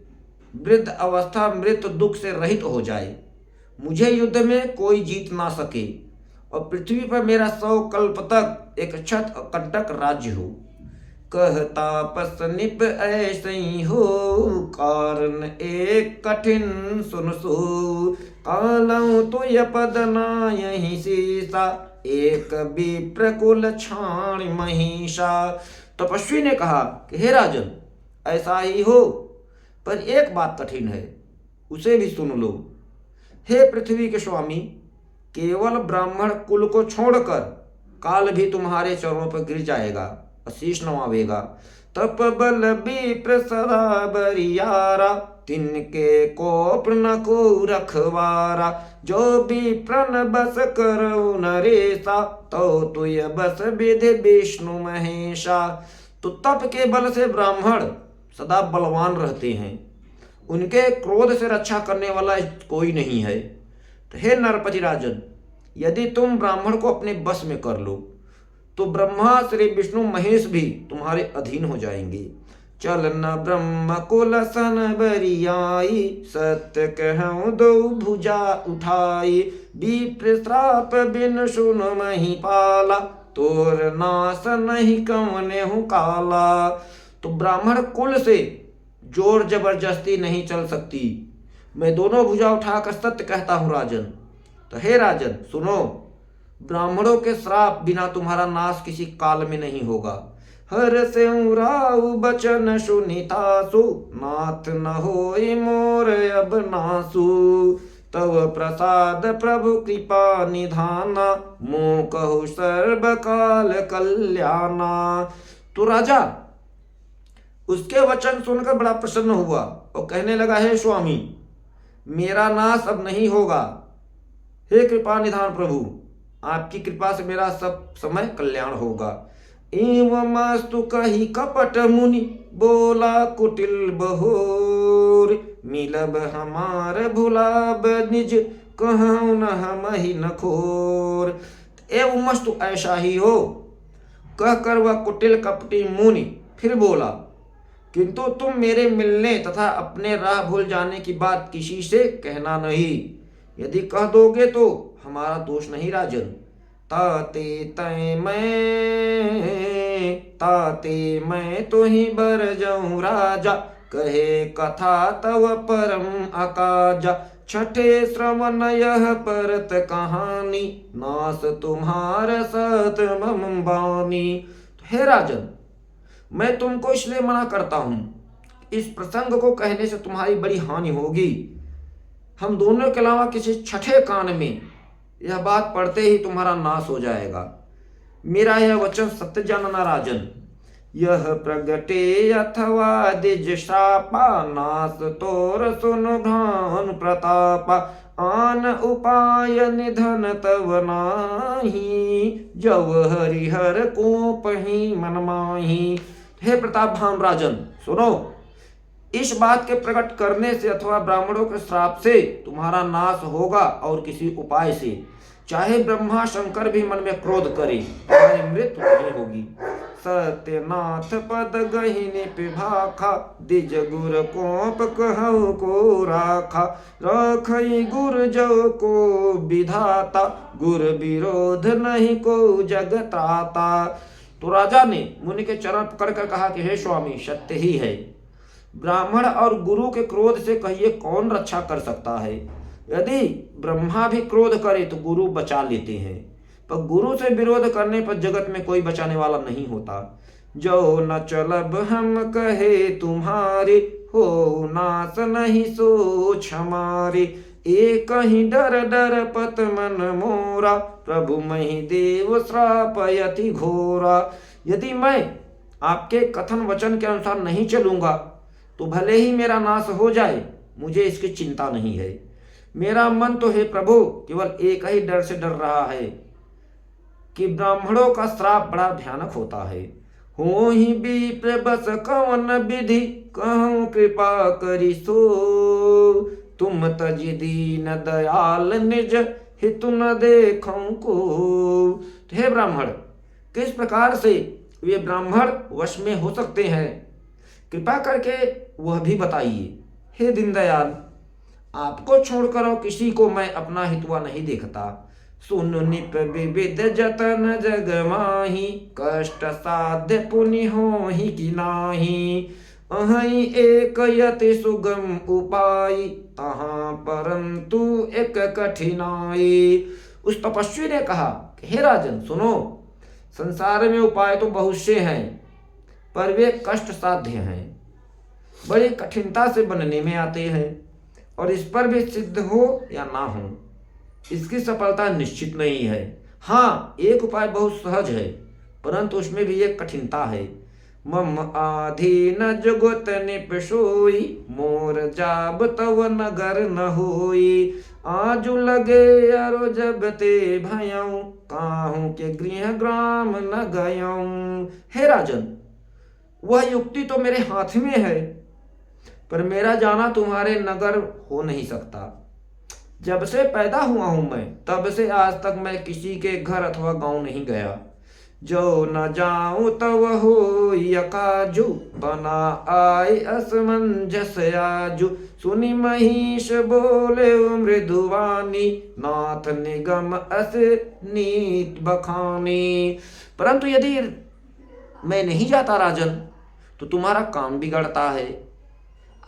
वृद्ध अवस्था मृत्यु दुख से रहित हो जाए, मुझे युद्ध में कोई जीत ना सके और पृथ्वी पर मेरा 100 कल्प तक एक छत कंटक राज्य हो। कहता पस निप ऐसे ही हो, कारण एक कठिन सुन सो। कालऊ तो य पद ना यही सीसा, एक विप्र कुल छाण महिषा। तपस्वी ने कहा कि हे राजन, ऐसा ही हो, पर एक बात कठिन है, उसे भी सुन लो। हे पृथ्वी के स्वामी, केवल ब्राह्मण कुल को छोड़कर काल भी तुम्हारे चरणों पर गिर जाएगा, शीश नवावेगा। तप बल विप्र सदा बरियारा, तिनके कोप न को रखवारा। जो भी प्रण बस करो नरेशा, तो तुय बस विधि विष्णु महेशा। तो तप के बल से ब्राह्मण सदा बलवान रहते हैं, उनके क्रोध से रक्षा करने वाला कोई नहीं है। तो हे नरपति राजन, यदि तुम ब्राह्मण को अपने बस में कर लो तो ब्रह्मा श्री विष्णु महेश भी तुम्हारे अधीन हो जाएंगे। चलन ब्रह्म कुल सन बरियाई, सत्य कहूँ दो भुजा उठाई। विप्र श्राप बिन सुन मही पाला, तोर नाश नहीं कवने हूँ काला। तो ब्राह्मण कुल से जोर जबरदस्ती नहीं चल सकती, मैं दोनों भुजा उठाकर सत्य कहता हूँ राजन। तो हे राजन सुनो, ब्राह्मणों के श्राप बिना तुम्हारा नाश किसी काल में नहीं होगा। हर से राउ बचन सुनितासु, नाथ न होई मोर अब नासु। तव प्रसाद प्रभु कृपा निधाना, मोह कहु सर्व काल कल्याणा। तो राजा उसके वचन सुनकर बड़ा प्रसन्न हुआ और कहने लगा, हे स्वामी, मेरा नाश अब नहीं होगा। हे कृपा निधान प्रभु, आपकी कृपा से मेरा सब समय कल्याण होगा। एवं मस्तु कही कपट मुनि, बोला कुटिल बहोर। मिलब हमार भुलाब निज, कहूँ न हम ही नखोर। एवं मस्तु ऐसा ही हो, कहकर वह कुटिल कपटी मुनि फिर बोला, किंतु तुम मेरे मिलने तथा अपने राह भूल जाने की बात किसी से कहना नहीं। यदि कह दोगे तो हमारा दोष नहीं राजन। ताते मैं तो ही बर जाऊं राजा, कहे कथा तव परम अकाजा। छठे श्रवण यह परत कहानी, नास तुम्हार सत मम बानी। हे राजन, मैं तुमको इसलिए मना करता हूं, इस प्रसंग को कहने से तुम्हारी बड़ी हानि होगी। हम दोनों के अलावा किसी छठे कान में यह बात पढ़ते ही तुम्हारा नाश हो जाएगा। मेरा यह वचन सत्य जानना राजन। यह प्रगटे अथवा द्विज शापा, नाश तोर सुन भान प्रतापा। आन उपाय निधन तव नाही, जव हरिहर को पही मन माही। हे प्रताप भान राजन सुनो, इस बात के प्रकट करने से अथवा ब्राह्मणों के श्राप से तुम्हारा नाश होगा और किसी उपाय से, चाहे ब्रह्मा शंकर भी मन में क्रोध करे, तुम्हारी मृत्यु नहीं होगी। सत्यनाथ पद गहिने पिभाखा, दिज गुर कोप कहु को राखा। रखई गुर जो को विधाता, गुर विरोध नहीं को जगत्राता। तो राजा ने मुनि के चरण पकड़कर कहा कि हे स्वामी, सत्य ही है। ब्राह्मण और गुरु के क्रोध से कहिए कौन रक्षा कर सकता है। यदि ब्रह्मा भी क्रोध करे तो गुरु बचा लेते हैं, पर गुरु से विरोध करने पर जगत में कोई बचाने वाला नहीं होता। जो न चलब हम कहे तुम्हारे, हो नास नहीं सोच हमारे। एक ही डर डर पत मन मोरा, प्रभु मही देव श्रापयति घोरा। यदि मैं आपके कथन वचन के अनुसार नहीं चलूंगा तो भले ही मेरा नाश हो जाए, मुझे इसकी चिंता नहीं है। मेरा मन तो हे प्रभु केवल एक ही डर से डर रहा है कि ब्राह्मणों का श्राप बड़ा भयानक होता है। हो ही विप्र बस कवन विधि, कहूँ कृपा करी सो। तुम तज दीन दयाल निज, हितु न देखूं को। हे ब्राह्मण, किस प्रकार से वे ब्राह्मण वश में हो सकते हैं, कृपा करके वह भी बताइए। हे दीनदयाल, आपको छोड़कर और किसी को मैं अपना हितवा नहीं देखता। सुन निप विविध जतन जग माही, कष्ट साध्य पुनि होहि कि नाही। अहि एक यति सुगम उपाय, तहाँ परंतु एक कठिनाई। उस तपस्वी ने कहा कि हे राजन सुनो, संसार में उपाय तो बहुत से हैं, पर वे कष्ट साध्य हैं, बड़ी कठिनता से बनने में आते हैं, और इस पर भी सिद्ध हो या ना हो इसकी सफलता निश्चित नहीं है। हाँ, एक उपाय बहुत सहज है, परंतु उसमें भी एक कठिनता है। मम आधीन जुगत निप सोई, मोर जाब तव नगर न होई। आजु लगे अरो जब ते भयऊ, काहू के गृह ग्राम न गयऊं। हे राजन, वह युक्ति तो मेरे हाथ में है, पर मेरा जाना तुम्हारे नगर हो नहीं सकता। जब से पैदा हुआ हूं मैं, तब से आज तक मैं किसी के घर अथवा गांव नहीं गया। जो न जाऊं तव हो यकाजू, बना आय असमंजस आजू। सुनि महिष बोले मृदुवानी, नाथ निगम अस नीत बखानी। परंतु यदि मैं नहीं जाता राजन, तो तुम्हारा काम बिगड़ता है।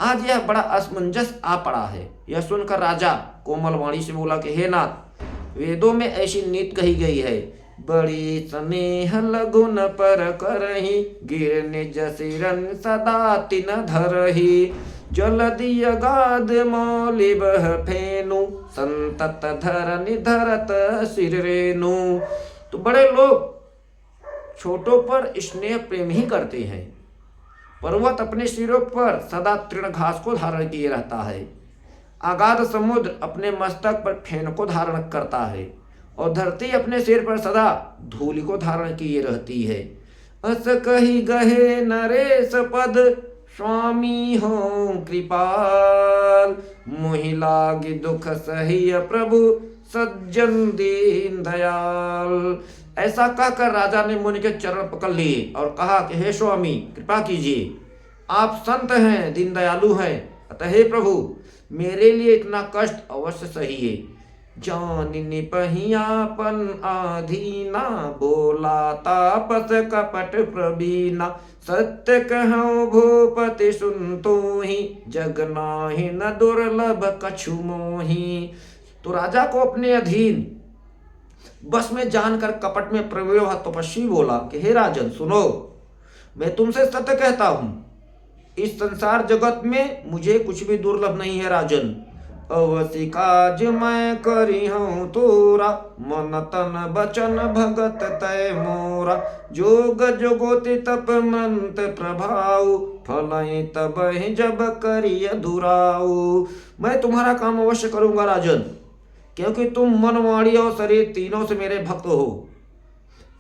आज यह बड़ा असमंजस आ पड़ा है। यह सुनकर राजा कोमल वाणी से बोला कि हे नाथ, वेदों में ऐसी नीति कही गई है, बड़ी स्नेह लघुन पर करही, गिर निज सिरन सदा तिन धरही। जलदि अगाध मौलि बह फेनु, संतत धरनि धरत सिर रेनु। तो बड़े लोग छोटों पर स्नेह प्रेम ही करते हैं। पर्वत अपने सिरों पर सदा तृण घास को धारण किए रहता है, अगाध समुद्र अपने मस्तक पर फेन को धारण करता है, और धरती अपने सिर पर सदा धूलि को धारण किए रहती है। अस कही गहे नरेश पद, स्वामी हो कृपाल। मोहि लागी दुख सहिय प्रभु, सज्जन दीन दयाल। ऐसा कहकर राजा ने मुनि के चरण पकड़ लिए और कहा कि हे स्वामी, कृपा कीजिए, आप संत हैं, दीन दयालु हैं, अतः हे प्रभु मेरे लिए इतना कष्ट अवश्य सहिए। जानिनि पहियापन आधीना, बोला तापस कपट प्रवीणा। सत्य कहूँ भूपति सुनतो ही, जग नाहि न दुर्लभ कछु मोही। तो राजा को अपने अधीन बस में जानकर कपट में प्रवीण हुआ तपस्वी बोला कि हे राजन सुनो, मैं तुमसे सत्य कहता हूँ, इस संसार जगत में मुझे कुछ भी दुर्लभ नहीं है राजन। अवसि काज मैं करी हूँ तोरा, मन तन बचन भगत तय मोरा। जोग जोगोति तप मंत प्रभाऊ, फलई तब जब करिय दुराऊ। मैं तुम्हारा काम अवश्य करूंगा राजन, क्योंकि तुम मन वाणी और शरीर तीनों से मेरे भक्त हो।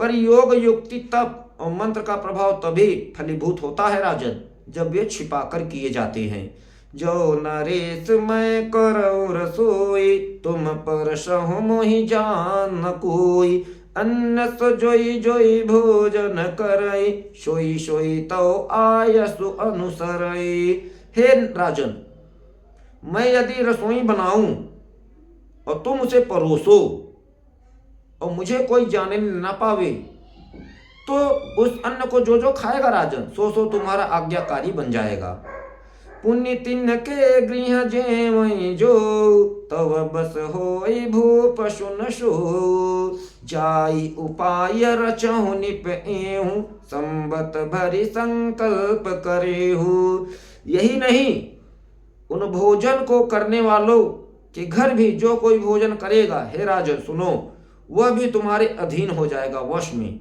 पर योग युक्ति तप और मंत्र का प्रभाव तभी फलीभूत होता है राजन, जब वे छिपाकर किए जाते हैं। जो नरेश मैं करऊँ रसोई, तुम पर सहु मोहि जान न कोई। अन्न सो जोई जोई भोजन करई, सोई सोई तो आयसु अनुसरई। हे राजन, मैं यदि रसोई बनाऊं और तुम उसे परोसो और मुझे कोई जाने न पावे, तो उस अन्न को जो जो खाएगा राजन, सो सो तुम्हारा आज्ञाकारी बन जाएगा। पुण्य तिन के गृह जेवई जो, तव बस होई भूप सुन सो। जाई उपाय रचहु निप एहूं, संबत भरि संकल्प करेहु। यही नहीं, उन भोजन को करने वालों के घर भी जो कोई भोजन करेगा, हे राजन सुनो, वह भी तुम्हारे अधीन हो जाएगा, वश में।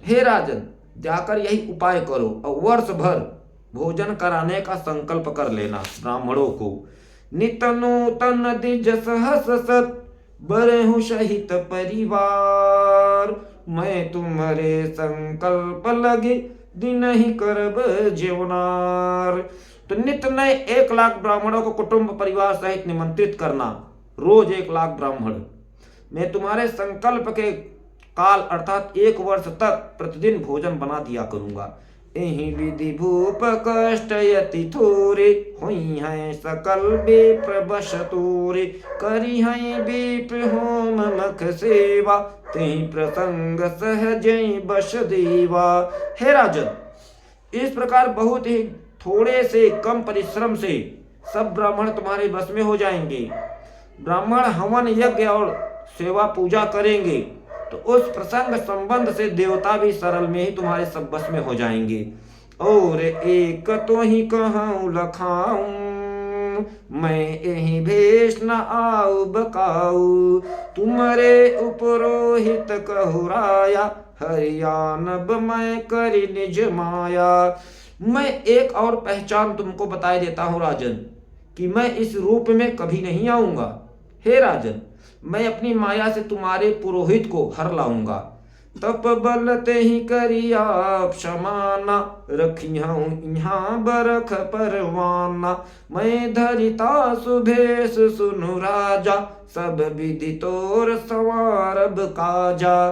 हे राजन, जाकर यही उपाय करो और वर्ष भर भोजन कराने का संकल्प कर लेना ब्राह्मणों को। नित नूतन द्विज सहस सत, बरहु सहित परिवार। मैं तुम्हारे संकल्प लगे, दिन ही करब जेवनार। तो नित्य नए 1 लाख ब्राह्मणों को कुटुंब परिवार सहित निमंत्रित करना, रोज 1 लाख ब्राह्मण। मैं तुम्हारे संकल्प के काल अर्थात 1 वर्ष तक प्रतिदिन भोजन बना दिया करूंगा। एहि विधि भूप कष्ट यति थोरे, हुई है सकल विप्र बश तोरे। करी है विप्र होम मख सेवा, तेहि प्रसंग सहज बश देवा। हे राजन, इस प्रकार बहुत ही थोड़े से कम परिश्रम से सब ब्राह्मण तुम्हारे बस में हो जाएंगे। ब्राह्मण हवन यज्ञ और सेवा पूजा करेंगे तो उस प्रसंग संबंध से देवता भी सरल में ही तुम्हारे सब बस में हो जाएंगे। और एक तो ही कहूँ लखाऊं, मैं यही भेष न आऊ बकाऊ। तुम्हारे उपरोहित कहु राया, हरियाणब मैं करी निज माया। मैं एक और पहचान तुमको बताए देता हूँ राजन, कि मैं इस रूप में कभी नहीं आऊंगा। हे राजन, मैं अपनी माया से तुम्हारे पुरोहित को हर लाऊंगा। तप बल ते ही करी आप समाना, रखियाऊं यहाँ बरख परवाना। मैं धरिता सुभेश सुनु राजा, सब विधि तोर सवारब काजा।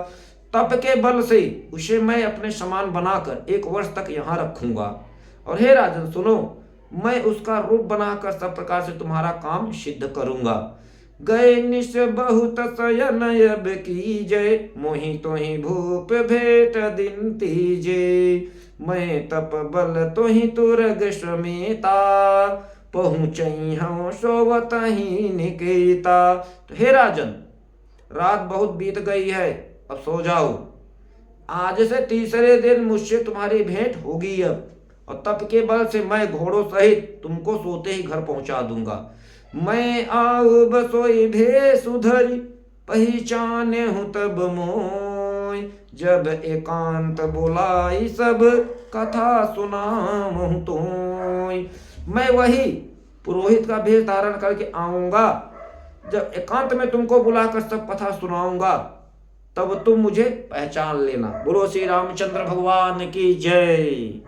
तप के बल से उसे मैं अपने समान बनाकर 1 वर्ष तक यहाँ रखूंगा। और हे राजन सुनो, मैं उसका रूप बनाकर सब प्रकार से तुम्हारा काम सिद्ध करूंगा। गए निश बहुत शयन अब कीजय, मोहि तोहि भूप भेट दिन तीजे। मैं तप बल तोहि तुरग श्रमेता, पहुँचई हूँ सोवतहि निकेता। तो हे राजन, रात बहुत बीत गई है, अब सो जाओ। आज से तीसरे दिन मुझसे तुम्हारी भेंट होगी अब, और तप के बल से मैं घोड़ों सहित तुमको सोते ही घर पहुंचा दूंगा। मैं आऊ बसोई भेष उधरी, पहचाने हूँ तब मोय। जब एकांत बुलाई सब, कथा सुनाऊं तोय। मैं वही पुरोहित का भेष धारण करके आऊंगा। जब एकांत में तुमको बुलाकर सब कथा सुनाऊंगा, तब तुम मुझे पहचान लेना। बोलो श्री रामचंद्र भगवान की जय।